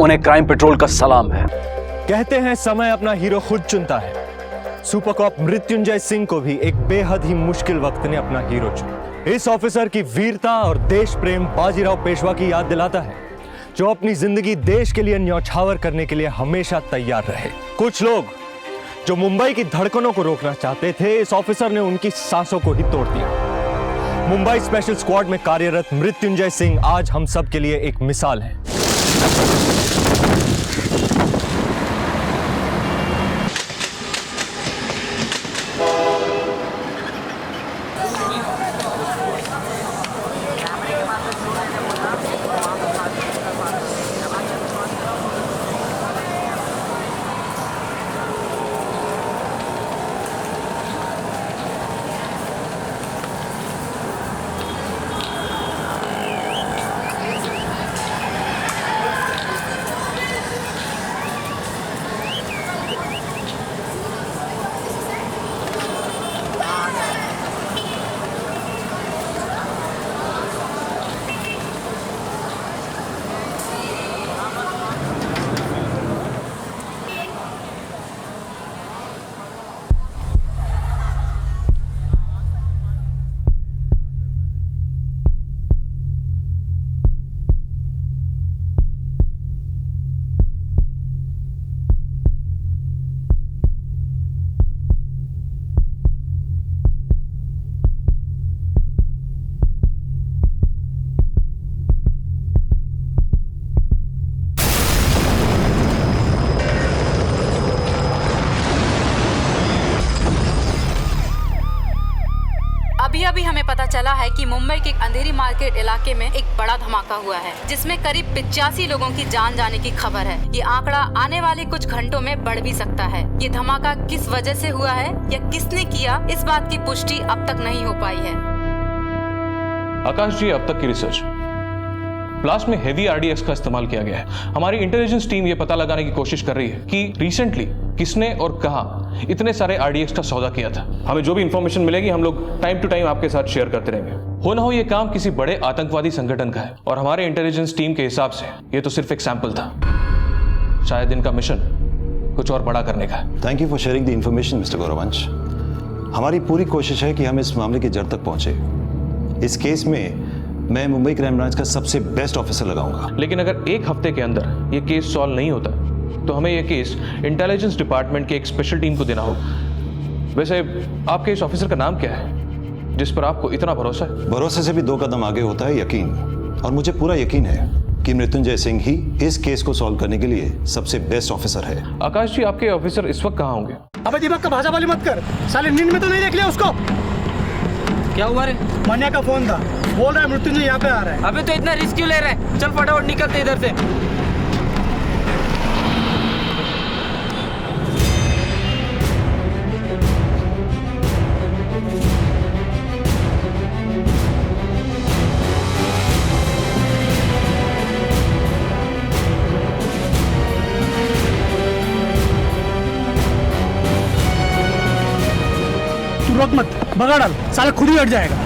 उन्हें क्राइम पेट्रोल का सलाम है।
कहते हैं समय अपना हीरो खुद चुनता है। सुपर कॉप मृत्युंजय सिंह को भी एक बेहद ही मुश्किल वक्त ने अपना हीरो चुना। इस ऑफिसर की वीरता और देश प्रेम बाजीराव पेशवा की याद दिलाता है, जो अपनी जिंदगी देश के लिए न्यौछावर करने के लिए हमेशा तैयार रहे। कुछ लोग जो मुंबई की धड़कनों को रोकना चाहते थे, इस ऑफिसर ने उनकी सांसों को ही तोड़ दिया। मुंबई स्पेशल स्क्वाड में कार्यरत मृत्युंजय सिंह आज हम सब के लिए एक मिसाल है।
अभी हमें पता चला है कि मुंबई के अंधेरी मार्केट इलाके में एक बड़ा धमाका हुआ है, जिसमें करीब 85 लोगों की जान जाने की खबर है। ये आंकड़ा आने वाले कुछ घंटों में बढ़ भी सकता है। ये धमाका किस वजह से हुआ है या किसने किया, इस बात की पुष्टि अब तक नहीं हो पाई है।
आकाश जी, अब तक की रिसर्च ब्लास्ट में हेवी आरडीएक्स का इस्तेमाल किया गया है। हमारी इंटेलिजेंस टीम ये पता लगाने की कोशिश कर रही है कि रिसेंटली किसने और कहां इतने सारे आरडीएक्स का सौदा किया था। हमें जो भी इंफॉर्मेशन मिलेगी हम लोग टाइम टू टाइम आपके साथ शेयर करते रहेंगे। हो ना हो ये काम किसी बड़े आतंकवादी संगठन का है और हमारे इंटेलिजेंस टीम के हिसाब से ये तो सिर्फ एक सैंपल था। शायद इनका मिशन कुछ और बड़ा करने का है।
Thank you for sharing the information mister Gauravansh. हमारी पूरी कोशिश है कि हम इस मामले की जड़ तक पहुंचे। इस केस में मैं मुंबई क्राइम ब्रांच का सबसे बेस्ट ऑफिसर लगाऊंगा।
लेकिन अगर एक हफ्ते के अंदर ये केस सॉल्व नहीं होता तो हमें ये केस इंटेलिजेंस डिपार्टमेंट की एक स्पेशल टीम को देना होगा। वैसे आपके इस ऑफिसर का नाम क्या है जिस पर आपको इतना भरोसा है?
भरोसे से भी 2 कदम आगे होता है यकीन, और मुझे पूरा यकीन है कि मृत्युंजय सिंह ही इस केस को सॉल्व करने के लिए सबसे बेस्ट ऑफिसर है।
आकाश जी, आपके ऑफिसर इस वक्त कहाँ होंगे?
अबे दिमाग का भाषा वाली मत कर, साले नींद में तो नहीं देख लिया उसको?
क्या हुआ रे?
मनिया का फोन था, बोल रहा है मृत्युंजय यहाँ पे आ रहा है।
अबे तो इतना रिस्क क्यों ले रहा है? चल फटाफट निकलते इधर से।
तू रोक मत, भगा डाल, साला खुद ही हट जाएगा।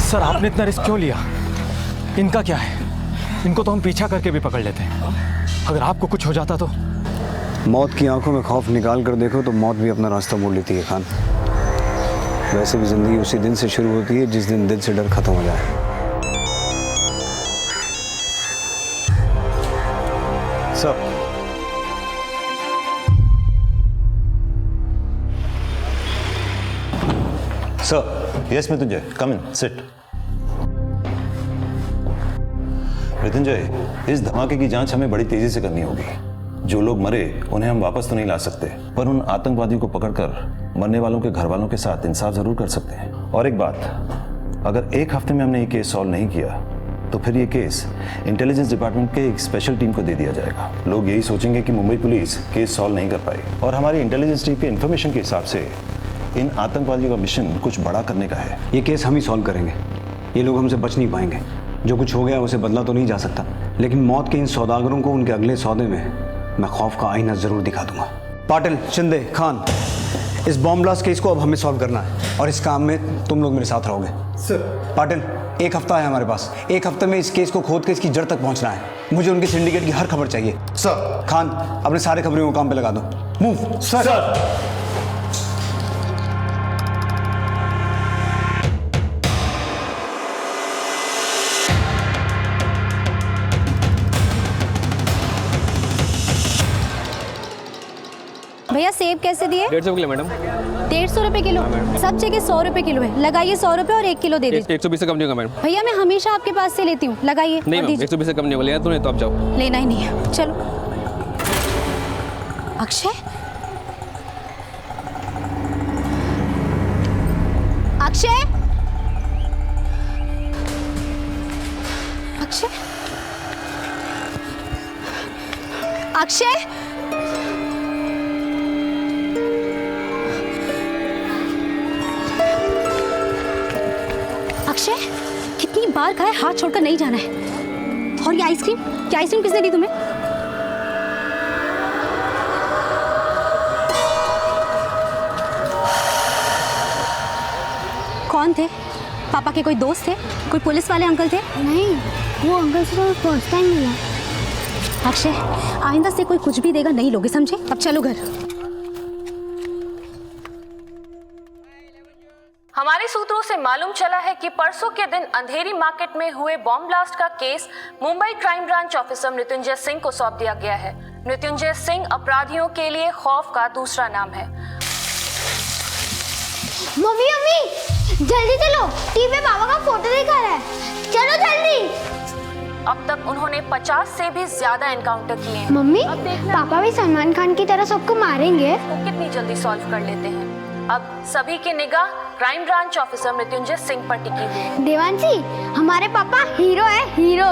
सर, आपने इतना रिस्क क्यों लिया? इनका क्या है? इनको तो हम पीछा करके भी पकड़ लेते हैं। अगर आपको कुछ हो जाता तो?
मौत की आंखों में खौफ निकाल कर देखो तो मौत भी अपना रास्ता मोड़ लेती है खान। वैसे भी जिंदगी उसी दिन से शुरू होती है जिस दिन दिल से डर खत्म हो जाए। सर
सर यस मृत्युंजय कम इन सिट। मृत्युंजय, इस धमाके की जांच हमें बड़ी तेजी से करनी होगी। जो लोग मरे उन्हें हम वापस तो नहीं ला सकते, पर उन आतंकवादियों को पकड़कर मरने वालों के घर वालों के साथ इंसाफ जरूर कर सकते हैं। और एक बात, अगर एक हफ्ते में हमने ये केस सॉल्व नहीं किया तो फिर ये केस इंटेलिजेंस डिपार्टमेंट के एक स्पेशल टीम को दे दिया जाएगा। लोग यही सोचेंगे कि मुंबई पुलिस केस सॉल्व नहीं कर पाई, और हमारी इंटेलिजेंस टीम के इन्फॉर्मेशन के हिसाब से इन आतंकवादियों का मिशन कुछ बड़ा करने का है।
ये केस हम ही सॉल्व करेंगे, ये लोग हमसे बच नहीं पाएंगे। जो कुछ हो गया उसे बदला तो नहीं जा सकता, लेकिन मौत के इन सौदागरों को उनके अगले सौदे में मैं खौफ का आईना जरूर दिखा दूंगा। पाटिल, शिंदे, खान, इस बॉम्ब ब्लास्ट केस को अब हमें सॉल्व करना है, और इस काम में तुम लोग मेरे साथ रहोगे। सर। पाटिल, एक हफ्ता है हमारे पास, एक हफ्ते में इस केस को खोद के इसकी जड़ तक पहुंचना है। मुझे उनके सिंडिकेट की हर खबर चाहिए। सर। खान, अपने सारे खबरों को काम पे लगा दो। मूव। सर।
भैया सेब कैसे दिए?
150 किलो मैडम।
150 रुपए किलो? सब जगह 100 रुपए किलो है, लगाइए 100 रुपए और 1 किलो दे दीजिए।
120 से कम नहीं होगा मैडम।
भैया मैं हमेशा आपके पास से लेती हूँ, लगाइए।
नहीं मैम, 120 से कम नहीं होगा, लेना तो आप जाओ।
लेना ही नहीं है, चलो। अक्षय, अक्षय, अक्षय, अक्षय, अक्षय, कितनी बार कहा है हाथ छोड़कर नहीं जाना है। और ये आइसक्रीम, क्या आइसक्रीम किसने दी तुम्हें? कौन थे? पापा के कोई दोस्त थे? कोई पुलिस वाले अंकल थे?
नहीं, वो अंकल से तो फर्स्ट टाइम मिला।
अक्षय, आइंदा से कोई कुछ भी देगा नहीं लोगे, समझे? अब चलो घर।
हमारे सूत्रों से मालूम चला है कि परसों के दिन अंधेरी मार्केट में हुए बॉम्ब ब्लास्ट का case Mumbai crime branch officer Mrityunjay Singh को सौंप दिया गया है। मृत्युंजय सिंह अपराधियों के लिए खौफ का दूसरा नाम है।
मम्मी मम्मी जल्दी चलो, टीवी पे पापा का फोटो दिखा रहा है, चलो जल्दी।
अब तक उन्होंने 50 से भी ज्यादा एनकाउंटर किए हैं।
मम्मी पापा भी सलमान खान की तरह सबको मारेंगे?
वो कितनी जल्दी सॉल्व कर लेते हैं। अब सभी की निगाह crime branch officer Mrityunjay Singh पर टिकी हुई है।
देवांशी, हमारे पापा हीरो है, हीरो।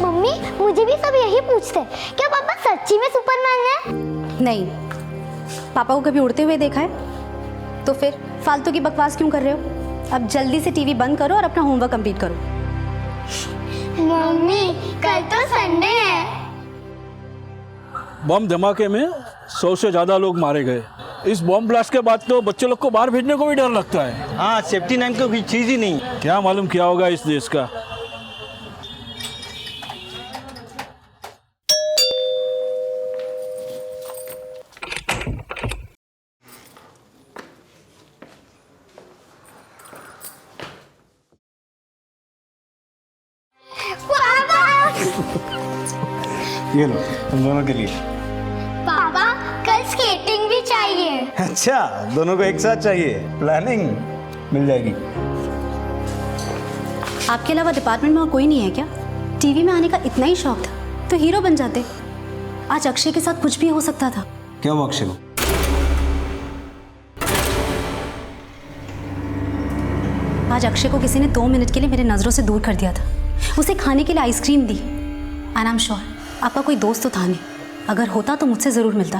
मम्मी मुझे भी सब यही पूछते हैं, क्या पापा सच्ची में सुपरमैन है?
नहीं, पापा को कभी उड़ते हुए देखा है? तो फिर फालतू की बकवास क्यों कर रहे हो? अब जल्दी से टीवी बंद करो और अपना होमवर्क कंप्लीट करो।
मम्मी कल तो संडे है।
बम धमाके में 100 से ज्यादा लोग मारे गए। इस बॉम्ब ब्लास्ट के बाद तो बच्चे लोग को बाहर भेजने को भी डर लगता है।
हाँ, सेफ्टी नाम की कोई चीज ही नहीं।
क्या मालूम क्या होगा इस देश का।
ये लो, तुम दोनों के लिए।
पापा कल स्केटिंग भी चाहिए।
अच्छा, दोनों को एक साथ चाहिए। प्लानिंग मिल जाएगी।
आपके अलावा डिपार्टमेंट में और कोई नहीं है क्या? टीवी में आने का इतना ही शौक था तो हीरो बन जाते। आज अक्षय के साथ कुछ भी हो सकता था।
क्या हुआ अक्षय को?
आज अक्षय को किसी ने 2 मिनट के लिए मेरे नजरों से दूर कर दिया था। उसे खाने के लिए ice cream the. And I am sure आपका कोई दोस्त तो था नहीं, अगर होता तो मुझसे जरूर मिलता।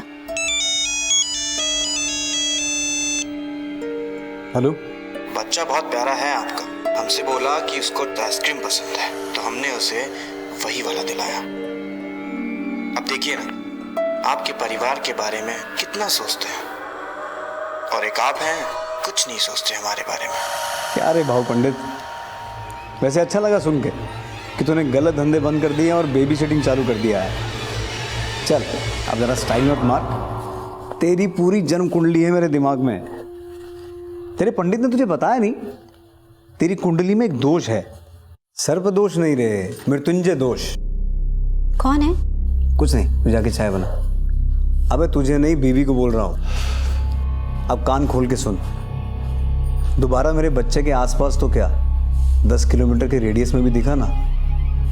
हेलो,
बच्चा बहुत प्यारा है आपका, हमसे बोला कि उसको आइसक्रीम पसंद है, तो हमने उसे वही वाला दिलाया। अब देखिए ना, आपके परिवार के बारे में कितना सोचते हैं, और एक आप हैं कुछ नहीं सोचते हमारे बारे में।
क्या रे भाव पंडित, वैसे अच्छा लगा सुन के कि तूने गलत धंधे बंद कर दिए और बेबी सिटिंग चालू कर दिया है। चल अब जरा स्टाइल मत मार, तेरी पूरी जन्म कुंडली है मेरे दिमाग में। तेरे पंडित ने तुझे बताया नहीं, तेरी कुंडली में एक दोष है। सर्प दोष नहीं रे, मृत्युंजय दोष।
कौन है?
कुछ नहीं, तू जाके चाय बना। अबे तुझे नहीं, बीवी को बोल रहा हूँ। अब कान खोल के सुन, दोबारा मेरे बच्चे के आसपास तो क्या 10 किलोमीटर के रेडियस में भी दिखा ना,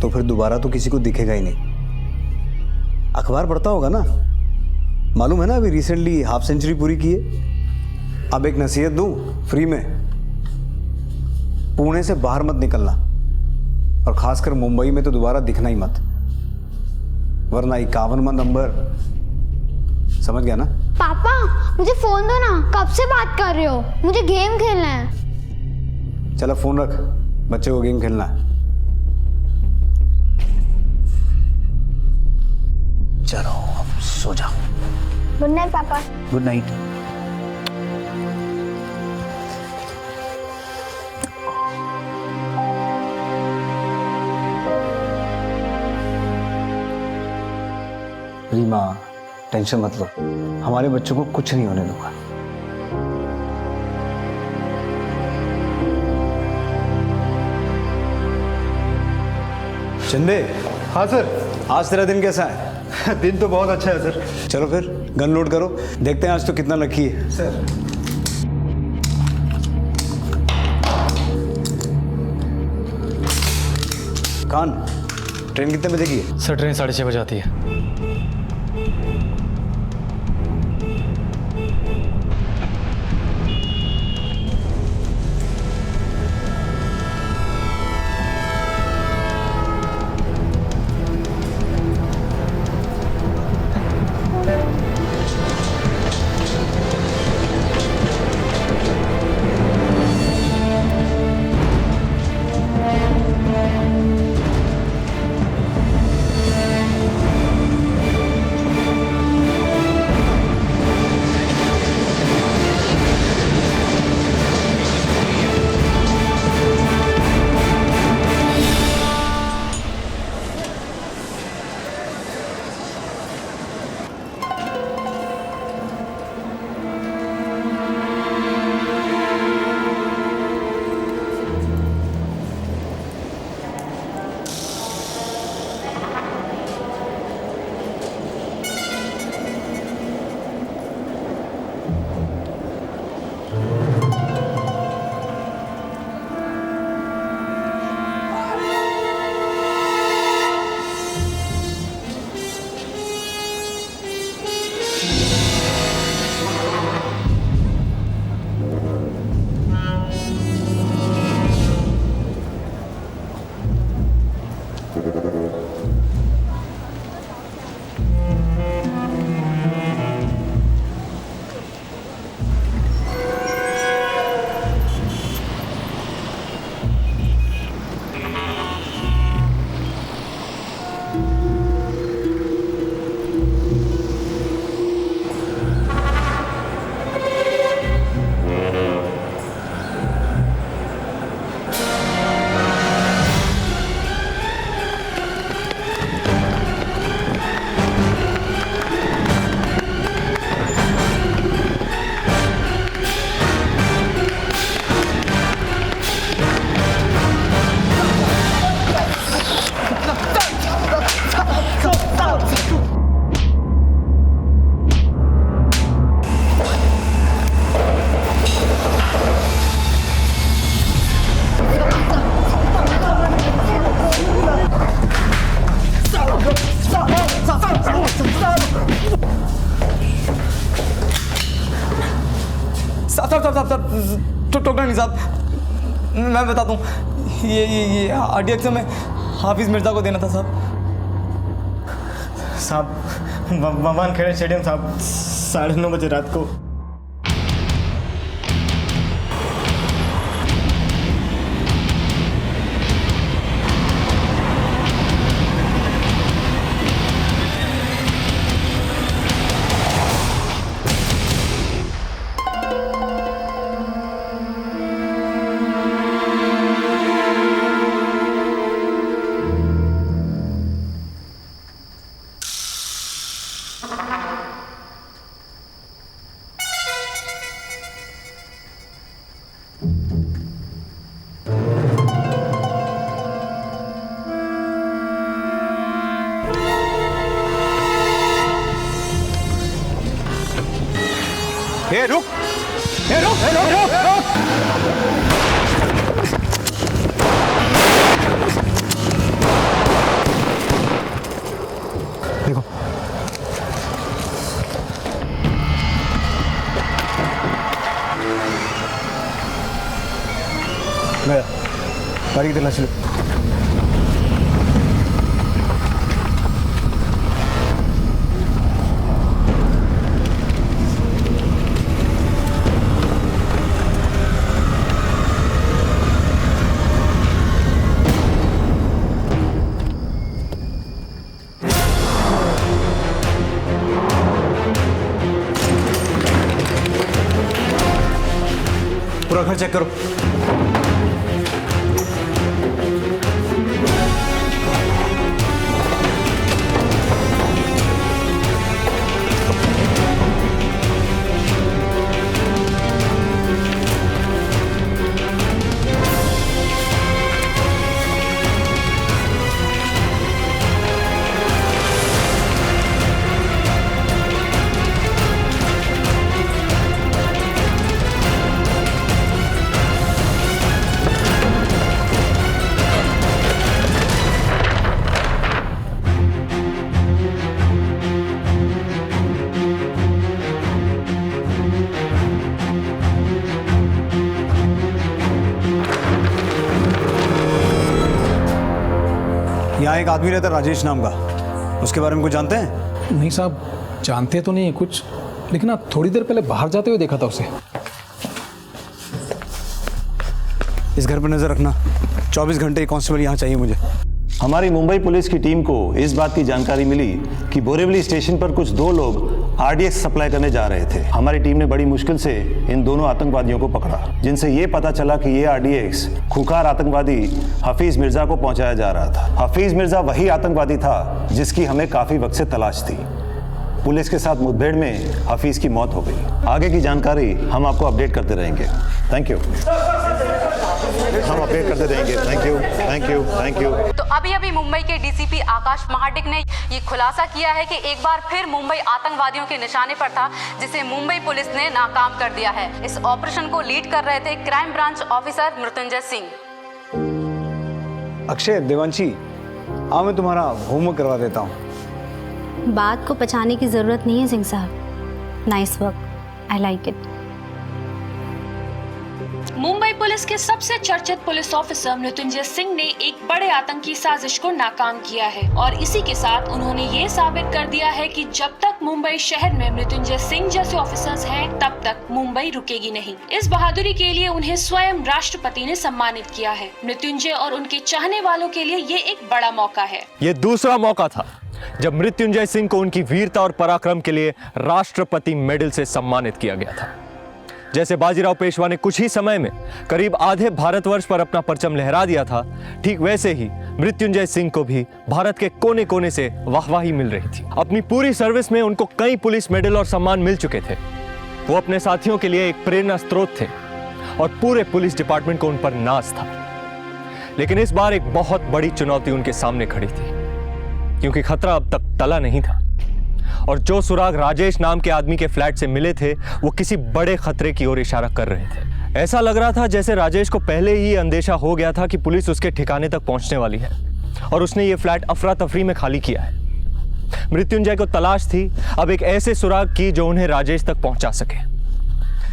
तो फिर दोबारा तो किसी को दिखेगा ही नहीं। अखबार पढ़ता होगा ना, मालूम है ना अभी रिसेंटली हाफ सेंचुरी पूरी की है। अब एक नसीहत दूं फ्री में, पुणे से बाहर मत निकलना, और खासकर मुंबई में तो दोबारा दिखना ही मत, वरना 51वां नंबर, समझ गया ना?
पापा मुझे फोन दो ना, कब से बात कर रहे हो? मुझे गेम खेलना है।
चलो फोन रख, बच्चे को गेम खेलना है। चलो अब सो जाओ।
गुड नाइट पापा।
Good night. रीमा टेंशन मत लो, हमारे बच्चों को कुछ नहीं होने दूंगा। चंदे।
हाँ सर।
आज तेरा दिन कैसा है?
दिन तो बहुत अच्छा है सर।
चलो फिर गन लोड करो, देखते हैं आज तो कितना लकी है।
सर
खान, ट्रेन कितने बजे की है?
सर ट्रेन 6:30 बजे आती है।
साहब मैं बता दूं, ये RDX में हाफिज मिर्जा को देना था साहब वानखेड़े स्टेडियम साहब 9:30 बजे रात को।
ए रुक, ए रुक, ए रुक, रुक, रुक। देखो गया, गाड़ी की तलाशी लो। पूरा घर चेक करो। यहाँ एक आदमी रहता है राजेश नाम का, उसके बारे में कुछ जानते हैं?
नहीं साहब, जानते तो नहीं कुछ, लेकिन आप थोड़ी देर पहले बाहर जाते हुए देखा था उसे।
इस घर पर नजर रखना, 24 घंटे कांस्टेबल यहाँ चाहिए मुझे।
हमारी मुंबई पुलिस की टीम को इस बात की जानकारी मिली कि बोरीवली स्टेशन पर कुछ 2 लोग आरडीएक्स सप्लाई करने जा रहे थे। हमारी टीम ने बड़ी मुश्किल से इन दोनों आतंकवादियों को पकड़ा, जिनसे ये पता चला कि ये आरडीएक्स खूंखार आतंकवादी हफीज मिर्जा को पहुंचाया जा रहा था। हफीज मिर्जा वही आतंकवादी था जिसकी हमें काफी वक्त से तलाश थी। पुलिस के साथ मुठभेड़ में हफीज की मौत हो गई। आगे की जानकारी हम आपको अपडेट करते रहेंगे। Thank you. हम अपडेट करते रहेंगे। Thank you, thank you, thank you.
तो अभी मुंबई के डीसीपी आकाश महाडिक ने ये खुलासा किया है कि एक बार फिर मुंबई आतंकवादियों के निशाने पर था, जिसे मुंबई पुलिस ने नाकाम कर दिया है। इस ऑपरेशन को लीड कर रहे थे crime branch officer Mrityunjay Singh.
Akshay, Devanshi, आओ मैं तुम्हारा होमवर्क करवा देता हूँ।
बात को पछाने की जरूरत नहीं है सिंह साहब। Nice work, I like it.
Mumbai police के सबसे चर्चित पुलिस ऑफिसर मृत्युंजय सिंह ने एक बड़े आतंकी साजिश को नाकाम किया है और इसी के साथ उन्होंने ये साबित कर दिया है कि जब तक मुंबई शहर में मृत्युंजय सिंह जैसे ऑफिसर्स हैं, तब तक मुंबई रुकेगी नहीं। इस बहादुरी के लिए उन्हें स्वयं राष्ट्रपति ने सम्मानित किया है। मृत्युंजय और उनके चाहने वालों के लिए ये एक बड़ा मौका है।
ये दूसरा मौका था जब मृत्युंजय सिंह को उनकी वीरता और पराक्रम के लिए राष्ट्रपति मेडल से सम्मानित किया गया था। जैसे बाजीराव पेशवा ने कुछ ही समय में करीब आधे भारतवर्ष पर अपना परचम लहरा दिया था, ठीक वैसे ही मृत्युंजय सिंह को भी भारत के कोने कोने से वाहवाही मिल रही थी। अपनी पूरी सर्विस में उनको कई पुलिस मेडल और सम्मान मिल चुके थे। वो अपने साथियों के लिए एक प्रेरणा स्रोत थे और पूरे पुलिस डिपार्टमेंट को उन पर नाज था। लेकिन इस बार एक बहुत बड़ी चुनौती उनके सामने खड़ी थी, क्योंकि खतरा अब तक टला नहीं था और जो सुराग राजेश नाम के आदमी के फ्लैट से मिले थे, वो किसी बड़े खतरे की ओर इशारा कर रहे थे। ऐसा लग रहा था जैसे राजेश को पहले ही अंदेशा हो गया था कि पुलिस उसके ठिकाने तक पहुंचने वाली है और उसने ये फ्लैट अफरा तफरी में खाली किया है। मृत्युंजय को तलाश थी अब एक ऐसे सुराग की जो उन्हें राजेश तक पहुंचा सके।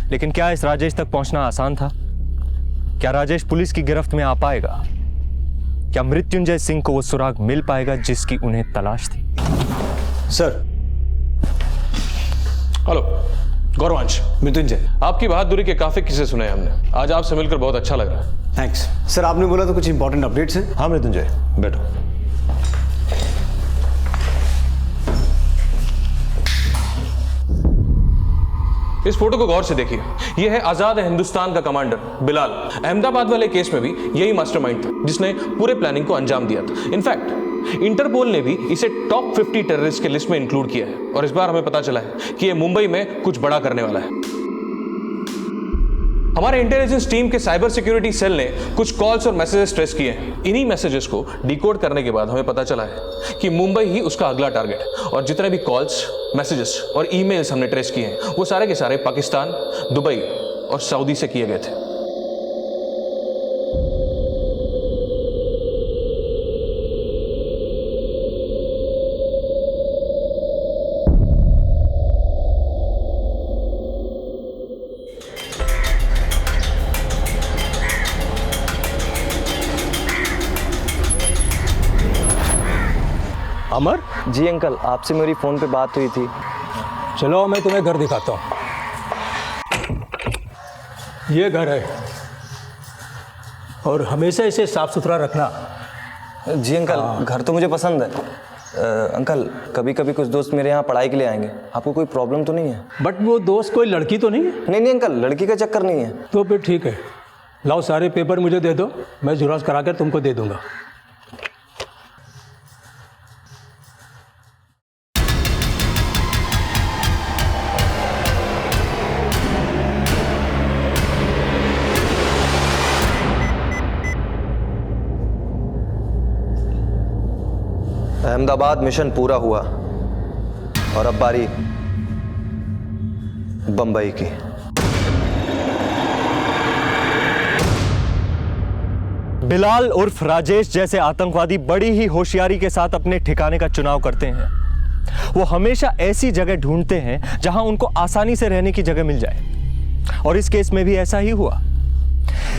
लेकिन क्या इस राजेश तक पहुंचना आसान था? क्या राजेश पुलिस की गिरफ्त में आ पाएगा? क्या मृत्युंजय सिंह को वो सुराग मिल पाएगा जिसकी उन्हें तलाश थी?
सर।
हेलो गौरवांश।
मृत्युंजय,
आपकी बहादुरी के काफी किस्से सुने हमने। आज आपसे मिलकर बहुत अच्छा लग रहा है।
थैंक्स। सर, आपने बोला तो कुछ इंपॉर्टेंट अपडेट्स हैं?
हाँ मृत्युंजय, बैठो।
इस फोटो को गौर से देखिए। यह है आजाद हिंदुस्तान का कमांडर बिलाल। अहमदाबाद वाले केस में भी यही मास्टरमाइंड था जिसने पूरे प्लानिंग को अंजाम दिया था। इनफैक्ट इंटरपोल ने भी इसे टॉप 50 टेररिस्ट के लिस्ट में इंक्लूड किया है और इस बार हमें पता चला है कि यह मुंबई में कुछ बड़ा करने वाला है। हमारे इंटेलिजेंस टीम के साइबर सिक्योरिटी सेल ने कुछ कॉल्स और मैसेजेस ट्रेस किए हैं। इन्हीं मैसेजेस को डिकोड करने के बाद हमें पता चला है कि मुंबई ही उसका अगला टारगेट है और जितने भी कॉल्स, मैसेजेस और ईमेल्स हमने ट्रेस किए हैं, वो सारे के सारे पाकिस्तान, दुबई और सऊदी से किए गए थे।
अमर?
जी अंकल, आपसे मेरी फ़ोन पे बात हुई थी।
चलो मैं तुम्हें घर दिखाता हूँ।
ये घर है और हमेशा इसे साफ सुथरा रखना।
जी अंकल, घर तो मुझे पसंद है। अंकल, कभी कभी कुछ दोस्त मेरे यहाँ पढ़ाई के लिए आएंगे, आपको कोई प्रॉब्लम तो नहीं है?
बट वो दोस्त कोई लड़की तो नहीं है?
नहीं अंकल, लड़की का चक्कर नहीं है।
तो फिर ठीक है, लाओ सारे पेपर मुझे दे दो, मैं जुरास करा कर तुमको दे दूंगा।
अहमदाबाद मिशन पूरा हुआ और अब बारी बंबई की।
बिलाल उर्फ राजेश जैसे आतंकवादी बड़ी ही होशियारी के साथ अपने ठिकाने का चुनाव करते हैं। वो हमेशा ऐसी जगह ढूंढते हैं जहां उनको आसानी से रहने की जगह मिल जाए, और इस केस में भी ऐसा ही हुआ।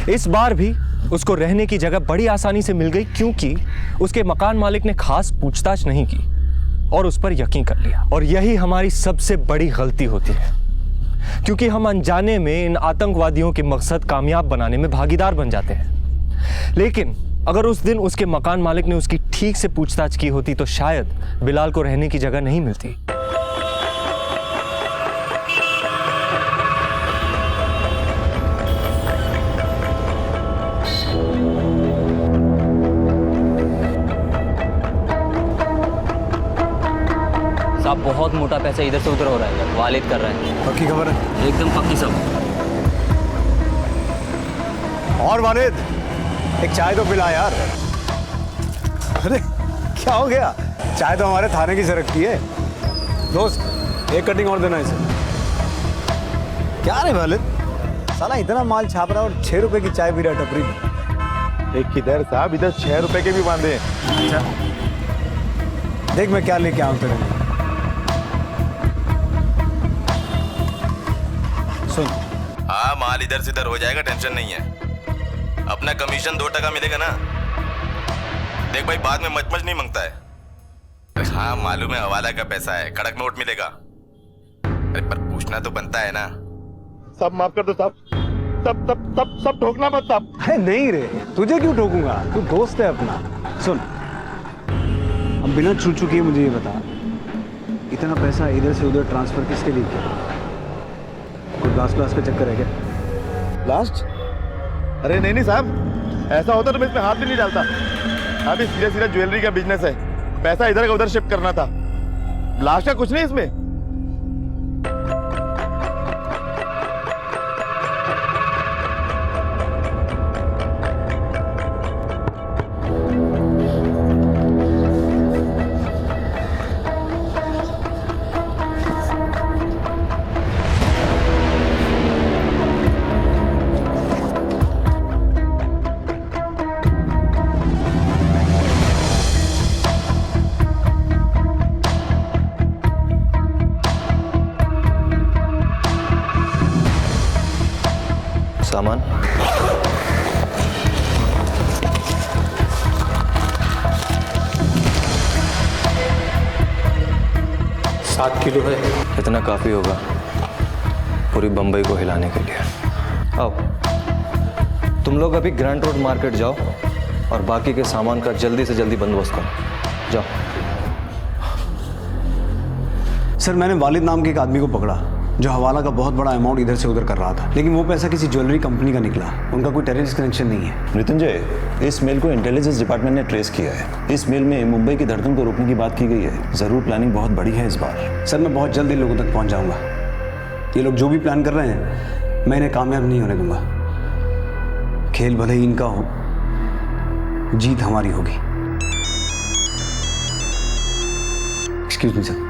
इस बार भी उसको रहने की जगह बड़ी आसानी से मिल गई, क्योंकि उसके मकान मालिक ने खास पूछताछ नहीं की और उस पर यकीन कर लिया। और यही हमारी सबसे बड़ी गलती होती है, क्योंकि हम अनजाने में इन आतंकवादियों के मकसद कामयाब बनाने में भागीदार बन जाते हैं। लेकिन अगर उस दिन उसके मकान मालिक ने उसकी ठीक से पूछताछ की होती तो शायद बिलाल को रहने की जगह नहीं मिलती।
साहब, बहुत मोटा पैसा इधर से उधर हो रहा है, वालिद कर रहे हैं।
पक्की खबर है?
एकदम पक्की सब।
और वालिद, एक चाय तो पिला यार। अरे क्या हो गया? चाय तो हमारे थाने की सरकती है। दोस्त, एक कटिंग और देना इसे। क्या रे वालिद, साला इतना माल छाप रहा है और 6 रुपए की चाय पी रहा है टपरी में।
एक किधर साहब, इधर 6 रुपए के भी बांधे।
अच्छा, देख मैं क्या लेके आऊं तेरे लिए। सुन,
हाँ, माल इधर से इधर हो जाएगा, टेंशन नहीं है। अपना कमीशन 2% मिलेगा ना। देख भाई, बाद में मच नहीं मांगता है। हाँ मालूम है, हवाला का पैसा है, कड़क नोट मिलेगा। अरे पर पूछना तो बनता है ना।
सब माफ कर दो साहब, सब ठोकना मत साहब।
अरे नहीं रे, तुझे क्यों ठोकूंगा, तू दोस्त है अपना। सुन, अब बिना छू चुकी मुझे ये बता, इतना पैसा इधर से उधर ट्रांसफर किसके लिए किया? कोई लास्ट का चक्कर है क्या?
लास्ट? अरे नहीं साहब, ऐसा होता तो मैं इसमें हाथ भी नहीं डालता। अभी सीधा ज्वेलरी का बिजनेस है, पैसा इधर का उधर शिफ्ट करना था। लास्ट का कुछ नहीं इसमें।
सामान
7 किलो है।
इतना काफी होगा पूरी बंबई को हिलाने के लिए। आओ, तुम लोग अभी ग्रैंड रोड मार्केट जाओ और बाकी के सामान का जल्दी से जल्दी बंदोबस्त करो। जाओ।
सर, मैंने वालिद नाम के एक आदमी को पकड़ा जो हवाला का बहुत बड़ा अमाउंट इधर से उधर कर रहा था, लेकिन वो पैसा किसी ज्वेलरी कंपनी का निकला। उनका कोई टेररिस्ट कनेक्शन नहीं है।
मृत्युंजय, इस मेल को इंटेलिजेंस डिपार्टमेंट ने ट्रेस किया है। इस मेल में मुंबई की धड़कन को रोकने की बात की गई है। जरूर प्लानिंग बहुत बड़ी है इस बार।
सर, मैं बहुत जल्द इन लोगों तक पहुंच जाऊंगा। ये लोग जो भी प्लान कर रहे हैं, मैं इन्हें कामयाब नहीं होने दूंगा। खेल भले ही इनका हो, जीत हमारी होगी। Excuse me sir.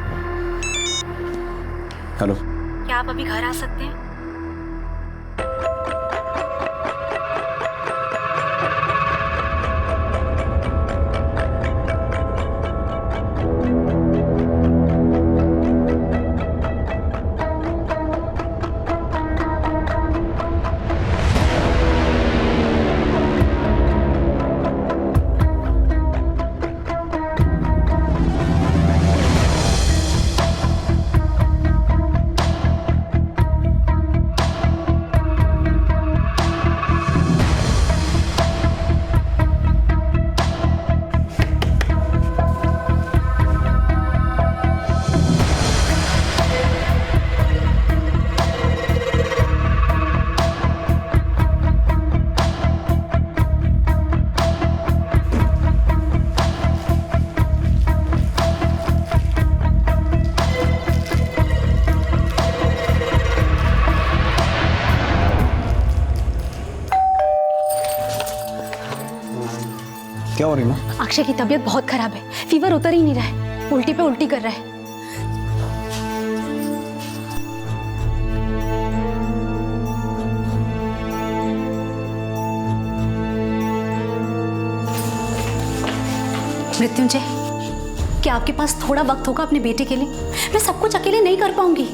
हेलो,
क्या आप अभी घर आ सकते हैं?
क्या हो रही माँ?
अक्षय की तबीयत बहुत खराब है, फीवर उतर ही नहीं रहा है, उल्टी पे उल्टी कर रहा है। मृत्युंजय, क्या आपके पास थोड़ा वक्त होगा अपने बेटे के लिए? मैं सब कुछ अकेले नहीं कर पाऊंगी।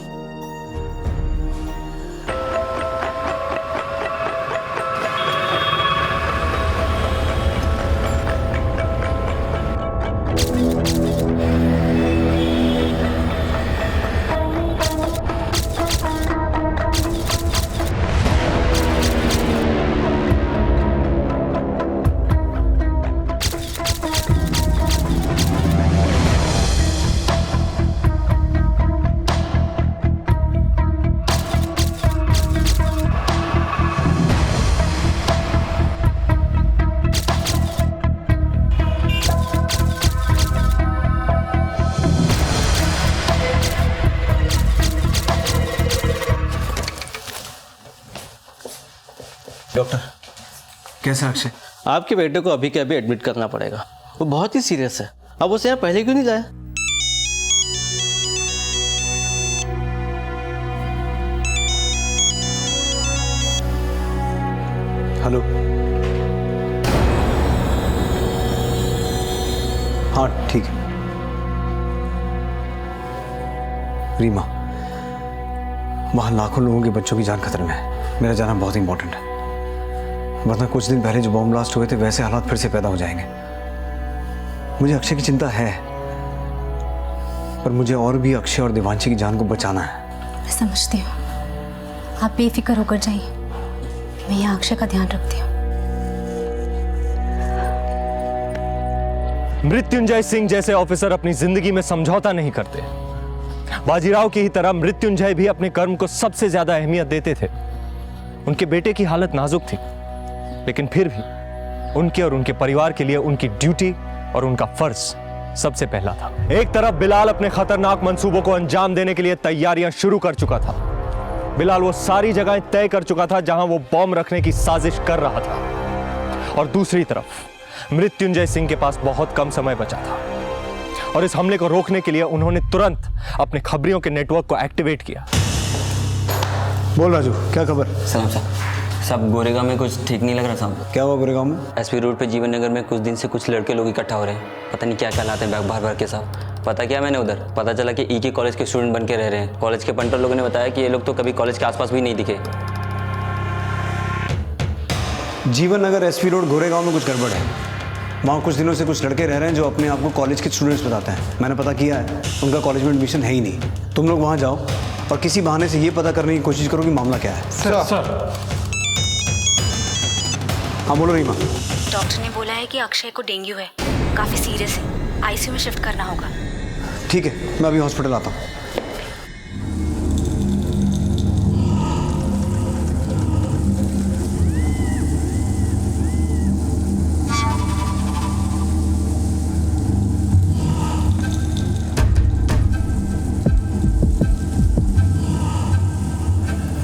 डॉक्टर,
कैसा अक्षय?
आपके बेटे को अभी के अभी एडमिट करना पड़ेगा, वो बहुत ही सीरियस है। अब उसे यहाँ पहले क्यों नहीं लाया?
हेलो, हाँ ठीक है। रीमा, वहां लाखों लोगों के बच्चों की जान खतरे में है, मेरा जाना बहुत इंपॉर्टेंट है, वरना कुछ दिन पहले जो बॉम्ब ब्लास्ट हुए थे वैसे हालात फिर से पैदा हो जाएंगे। मुझे अक्षय की चिंता है, पर मुझे और भी अक्षय और देवांशी की जान को बचाना है।
मैं समझती हूँ, आप बेफिक्र होकर जाइए, मैं यहाँ अक्षय का ध्यान रखती हूँ।
मृत्युंजय सिंह जैसे ऑफिसर अपनी जिंदगी में समझौता नहीं करते। बाजीराव की ही तरह मृत्युंजय भी अपने कर्म को सबसे ज्यादा अहमियत देते थे। उनके बेटे की हालत नाजुक थी, लेकिन फिर भी उनके और उनके परिवार के लिए उनकी ड्यूटी और उनका फर्ज सबसे पहला था। एक तरफ बिलाल अपने खतरनाक मंसूबों को अंजाम देने के लिए तैयारियां शुरू कर चुका था। बिलाल वो सारी जगहें तय कर चुका था जहां वो बॉम्ब रखने की साजिश कर रहा था, और दूसरी तरफ मृत्युंजय सिंह के पास बहुत कम समय बचा था, और इस हमले को रोकने के लिए उन्होंने तुरंत अपने खबरियों के नेटवर्क को एक्टिवेट किया।
बोल राजू, क्या खबर?
सब गोरेगांव में कुछ ठीक नहीं लग रहा साहब।
क्या हुआ गोरेगांव में?
एसपी रोड पे जीवन नगर में कुछ दिन से कुछ लड़के लोग इकट्ठा हो रहे हैं, पता नहीं क्या क्या लाते हैं बैग भर भर के साहब। पता क्या मैंने उधर पता चला कि के कॉलेज के स्टूडेंट बन के रह रहे हैं। कॉलेज के पंटर लोगों ने बताया कि ये लोग तो कभी कॉलेज के आसपास भी नहीं दिखे।
जीवन नगर एसपी रोड गोरेगांव में कुछ गड़बड़ है। वहाँ कुछ दिनों से कुछ लड़के रह रहे हैं जो अपने आप को कॉलेज के स्टूडेंट्स बताते हैं। मैंने पता किया है, उनका कॉलेज में एडमिशन है ही नहीं। तुम लोग वहाँ जाओ और किसी बहाने से ये पता करने की कोशिश करो कि मामला क्या है।
सर।
हाँ बोलो रीमा।
डॉक्टर ने बोला है कि अक्षय को डेंगू है, काफी सीरियस है, आईसीयू में शिफ्ट करना होगा।
ठीक है, मैं अभी हॉस्पिटल आता हूँ।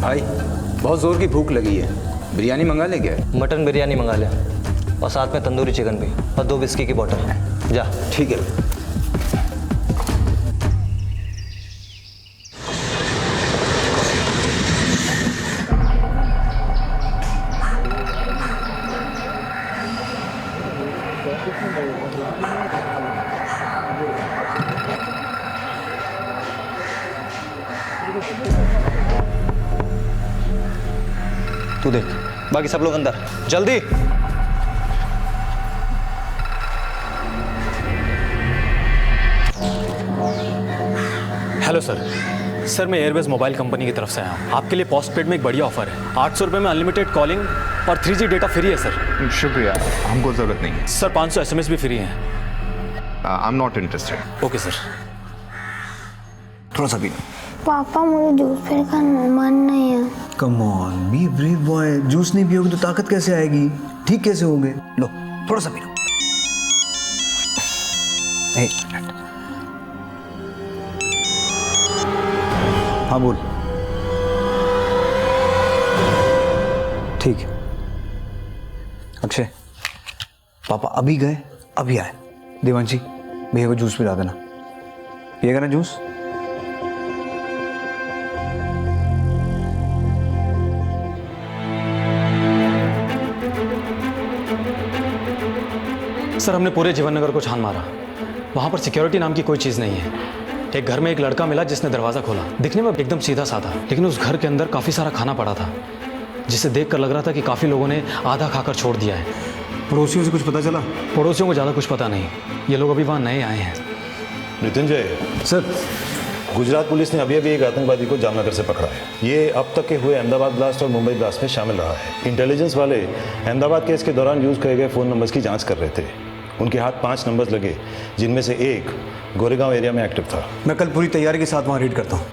भाई बहुत जोर की भूख लगी है, बिरयानी मंगा ले क्या?
मटन बिरयानी मंगा ले, और साथ में तंदूरी चिकन भी, और 2 विस्की की बोतल। जा।
ठीक है।
तू देख, बाकी सब लोग अंदर, जल्दी।
हेलो सर, मैं एयरवेज मोबाइल कंपनी की तरफ से आया हूँ। आपके लिए पोस्टपेड में एक बढ़िया ऑफर है। 800 रुपये में अनलिमिटेड कॉलिंग और 3G डेटा फ्री है सर।
शुक्रिया, हमको ज़रूरत नहीं है
सर। 500 SMS भी फ्री हैं।
I am not interested.
Okay sir.
थोड़ा सा पी लो।
पापा मुझे जूस पीने का मन नहीं है।
Come on, be brave boy. Juice नहीं पियोगे तो ताकत कैसे आएगी? ठीक कैसे होगे? लो थोड़ा सा पी लो। हाँ बोल। ठीक है अक्षय, पापा अभी गए अभी आए। देवांशी भैया को जूस पिला देना। पिएगा ना जूस?
सर हमने पूरे जीवन नगर को छान मारा। वहां पर सिक्योरिटी नाम की कोई चीज नहीं है। एक घर में एक लड़का मिला जिसने दरवाजा खोला। दिखने में एकदम सीधा साधा, लेकिन उस घर के अंदर काफी सारा खाना पड़ा था, जिसे देखकर लग रहा था कि काफी लोगों ने आधा खाकर छोड़ दिया है।
पड़ोसियों से कुछ पता चला?
पड़ोसियों को ज्यादा कुछ पता नहीं, ये लोग अभी वहां नए आए हैं।
मृत्युंजय
सर,
गुजरात पुलिस ने अभी अभी एक आतंकवादी को जामनगर से पकड़ा है। ये अब तक के हुए अहमदाबाद ब्लास्ट और मुंबई ब्लास्ट में शामिल रहा है। इंटेलिजेंस वाले अहमदाबाद केस के दौरान यूज किए गए फ़ोन नंबर्स की जांच कर रहे थे। उनके हाथ 5 नंबर्स लगे, जिनमें से एक गोरेगांव एरिया में एक्टिव था।
मैं कल पूरी तैयारी के साथ वहां रेड करता हूँ।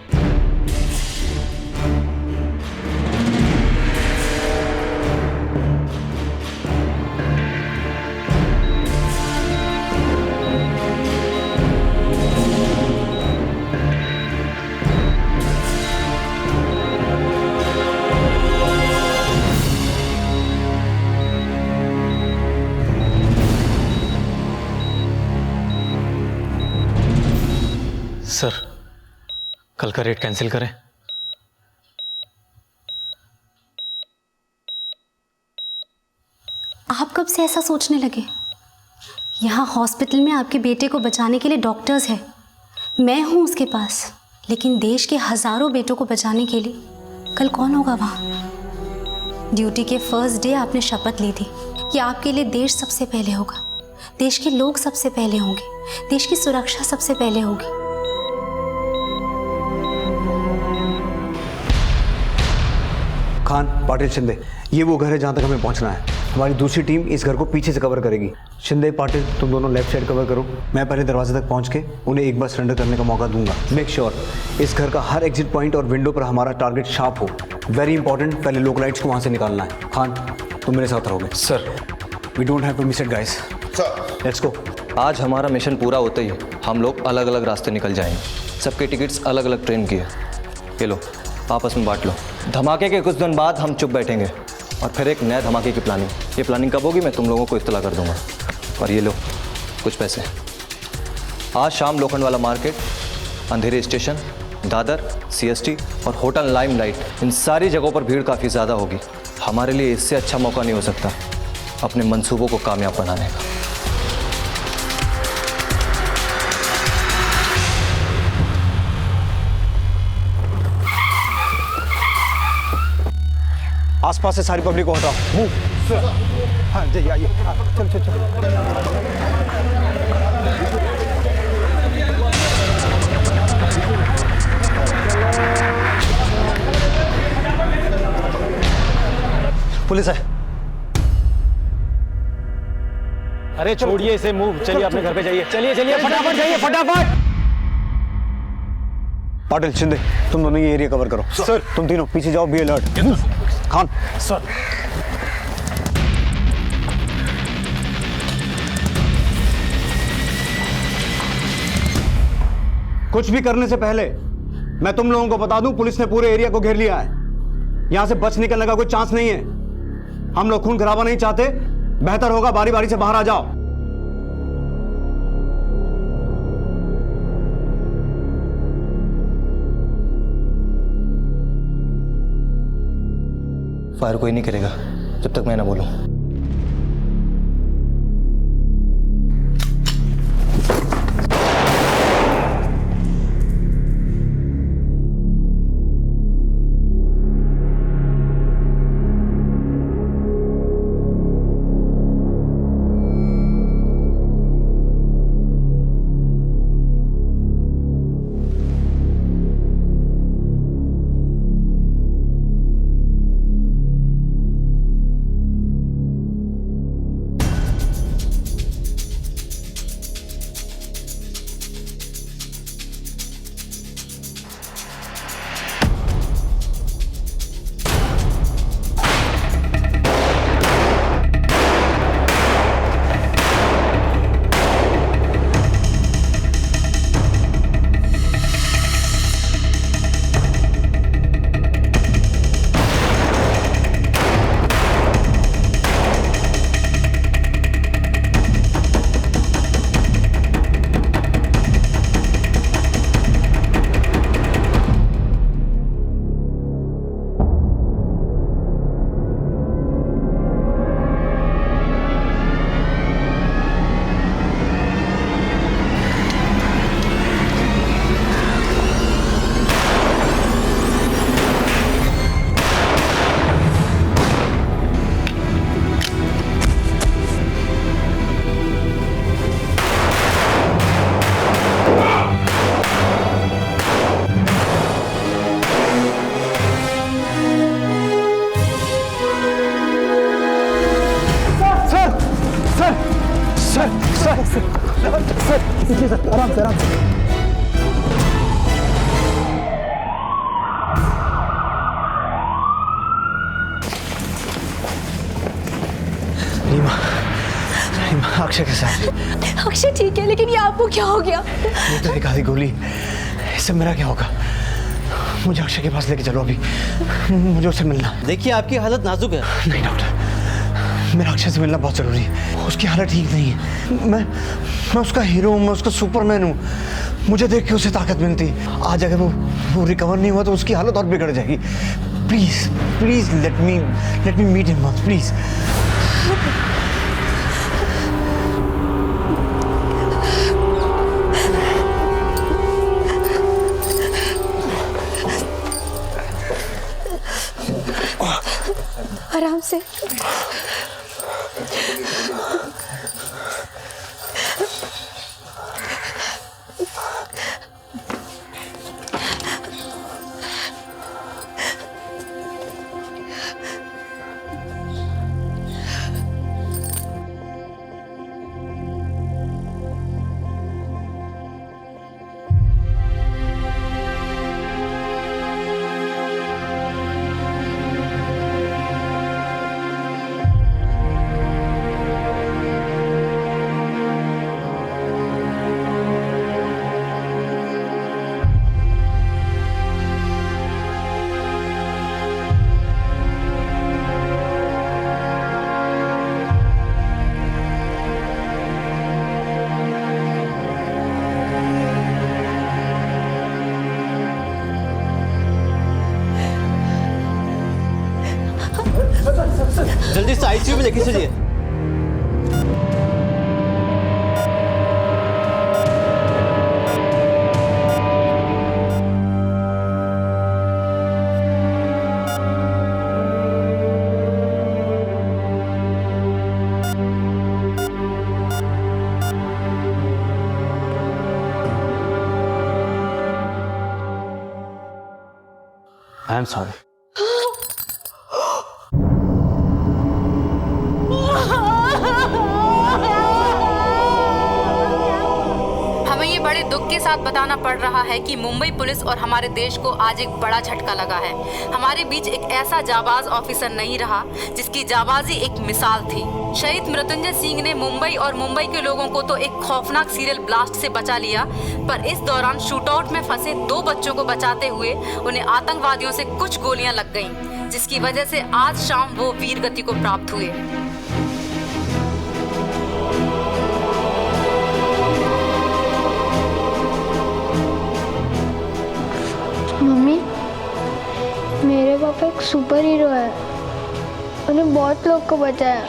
सर कल का रेट कैंसिल करें?
आप कब से ऐसा सोचने लगे? यहाँ हॉस्पिटल में आपके बेटे को बचाने के लिए डॉक्टर्स हैं, मैं हूँ उसके पास, लेकिन देश के हजारों बेटों को बचाने के लिए कल कौन होगा वहाँ? ड्यूटी के फर्स्ट डे आपने शपथ ली थी कि आपके लिए देश सबसे पहले होगा, देश के लोग सबसे पहले होंगे, देश की सुरक्षा सबसे पहले होगी।
खान, पाटिल, शिंदे, ये वो घर है जहाँ तक हमें पहुँचना है। हमारी दूसरी टीम इस घर को पीछे से कवर करेगी। शिंदे, पाटिल, तुम दोनों लेफ्ट साइड कवर करो। मैं पहले दरवाजे तक पहुँच के उन्हें एक बार सरेंडर करने का मौका दूंगा। मेक श्योर इस घर का हर एग्जिट पॉइंट और विंडो पर हमारा टारगेट शार्प हो। वेरी इंपॉर्टेंट, पहले लोकलाइट्स को वहाँ से निकालना है। खान, तुम मेरे साथ रहोगे।
Sir
we don't have to miss it guys. Let's go.
आज हमारा मिशन पूरा होते ही हम लोग अलग अलग रास्ते निकल जाएंगे। सबके टिकट्स अलग अलग ट्रेन की है। ये लो, आपस में बांट लो। धमाके के कुछ दिन बाद हम चुप बैठेंगे और फिर एक नए धमाके की प्लानिंग। ये प्लानिंग कब होगी मैं तुम लोगों को इत्तला कर दूंगा। और ये लो कुछ पैसे। आज शाम लोखंडवाला मार्केट, अंधेरी स्टेशन, दादर, CST और होटल लाइमलाइट, इन सारी जगहों पर भीड़ काफ़ी ज़्यादा होगी। हमारे लिए इससे अच्छा मौका नहीं हो सकता अपने मंसूबों को कामयाब बनाने का।
आसपास से सारी पब्लिक को हटाओ। मूव। हाँ जाइए, आइए। चल चल चल। पुलिस है।
अरे छोड़िए इसे, मूव। चलिए अपने घर पे जाइए। चलिए चलिए फटाफट जाइए, फटाफट।
पाटिल, शिंदे, तुम दोनों ये एरिया कवर करो। सर तुम तीनों पीछे जाओ, बी अलर्ट। खान सर। कुछ भी करने से पहले मैं तुम लोगों को बता दूं, पुलिस ने पूरे एरिया को घेर लिया है। यहां से बच निकलने का कोई चांस नहीं है। हम लोग खून खराबा नहीं चाहते। बेहतर होगा बारी बारी से बाहर आ जाओ।
फायर कोई नहीं करेगा जब तक मैं ना बोलूं।
लेकिन ये आपको क्या हो गया?
ये तो एक आधी गोली, इससे मेरा क्या होगा? मुझे अक्षय के पास लेके चलो अभी, मुझे उससे मिलना।
देखिए आपकी हालत नाजुक है।
नहीं डॉक्टर, मेरा अक्षय से मिलना बहुत जरूरी है। उसकी हालत ठीक नहीं है। मैं उसका हीरो हूँ, मैं उसका सुपरमैन हूँ। मुझे देख के उसे ताकत मिलती। आज अगर वो रिकवर नहीं हुआ तो उसकी हालत और बिगड़ जाएगी। Please please let me meet him once, please.
आराम से।
जल्दी से आईसीयू में लेके चलिए।
I am sorry.
हमें ये बड़े दुख के साथ बताना पड़ रहा है कि मुंबई पुलिस और हमारे देश को आज एक बड़ा झटका लगा है। हमारे बीच एक ऐसा जाबाज ऑफिसर नहीं रहा जिसकी जाबाजी एक मिसाल थी। शहीद मृत्युंजय सिंह ने मुंबई और मुंबई के लोगों को तो एक खौफनाक सीरियल ब्लास्ट से बचा लिया, पर इस दौरान शूटआउट में फंसे 2 बच्चों को बचाते हुए उन्हें आतंकवादियों से कुछ गोलियां लग गईं, जिसकी वजह से आज शाम वो वीर गति को प्राप्त हुए।
मम्मी, मेरे पापा एक सुपर हीरो है। उन्हें बहुत लोग को बचाया।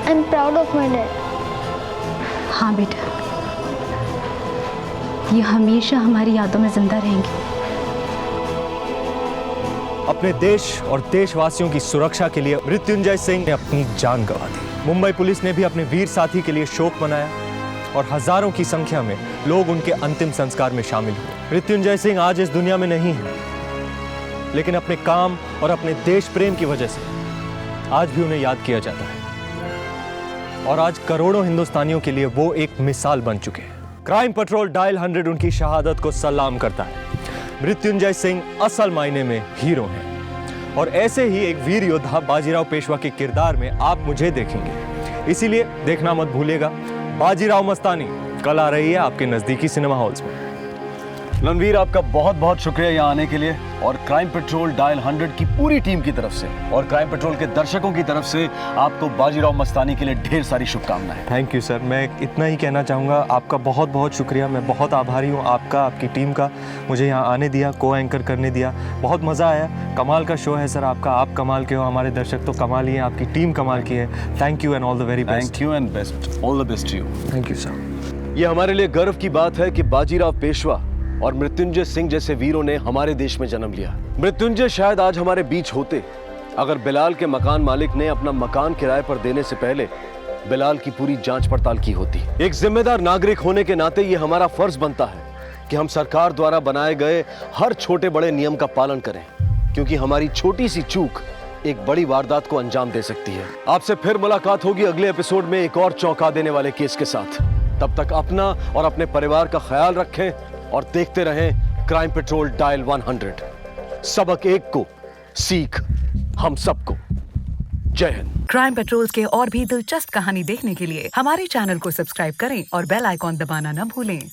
I am proud of my dad.
हाँ बेटा, ये हमेशा हमारी यादों में जिंदा रहेंगे।
अपने देश और देशवासियों की सुरक्षा के लिए मृत्युंजय सिंह ने अपनी जान गंवा दी। मुंबई पुलिस ने भी अपने वीर साथी के लिए शोक मनाया और हजारों की संख्या में लोग उनके अंतिम संस्कार में शामिल हुए। मृत्युंजय सिंह आज इस दुनिया में नहीं है, लेकिन अपने काम और अपने देश प्रेम की वजह से आज भी उन्हें याद किया जाता है। और आज करोड़ों हिंदुस्तानियों के लिए वो एक मिसाल बन चुके हैं। क्राइम पेट्रोल डायल 100 उनकी शहादत को सलाम करता है। मृत्युंजय सिंह असल मायने में हीरो हैं और ऐसे ही एक वीर योद्धा बाजीराव पेशवा के किरदार में आप मुझे देखेंगे। इसीलिए देखना मत भूलिएगा बाजीराव मस्तानी कल आ रही है आपके नजदीकी सिनेमा हॉल्स में।
रणवीर, आपका बहुत बहुत शुक्रिया यहाँ आने के लिए और क्राइम पेट्रोल डायल 100 की पूरी टीम की तरफ से और क्राइम पेट्रोल के दर्शकों की तरफ से आपको बाजीराव मस्तानी के लिए ढेर सारी शुभकामनाएं।
Thank you sir. मैं इतना ही कहना चाहूँगा, आपका बहुत बहुत शुक्रिया। मैं बहुत आभारी हूँ आपका, आपकी टीम का, मुझे यहाँ आने दिया, को एंकर करने दिया। बहुत मज़ा आया। कमाल का शो है सर आपका। आप कमाल के हो, हमारे दर्शक तो कमाल ही हैं, आपकी टीम कमाल की है। Thank you and all the very best.
Thank you and best, all the best to you.
Thank you sir.
ये हमारे लिए गर्व की बात है कि बाजीराव पेशवा और मृत्युंजय सिंह जैसे वीरों ने हमारे देश में जन्म लिया। मृत्युंजय शायद आज हमारे बीच होते अगर बिलाल के मकान मालिक ने अपना मकान किराए पर देने से पहले बिलाल की पूरी जांच पड़ताल की होती। एक जिम्मेदार नागरिक होने के नाते ये हमारा फर्ज बनता है कि हम सरकार द्वारा बनाए गए हर छोटे बड़े नियम का पालन करें, क्योंकि हमारी छोटी सी चूक एक बड़ी वारदात को अंजाम दे सकती है। आपसे फिर मुलाकात होगी अगले एपिसोड में एक और चौंका देने वाले केस के साथ। तब तक अपना और अपने परिवार का ख्याल रखें और देखते रहें क्राइम पेट्रोल डायल 100। सबक एक को, सीख हम सबको। जय हिंद।
क्राइम पेट्रोल्स के और भी दिलचस्प कहानी देखने के लिए हमारे चैनल को सब्सक्राइब करें और बेल आइकॉन दबाना न भूलें।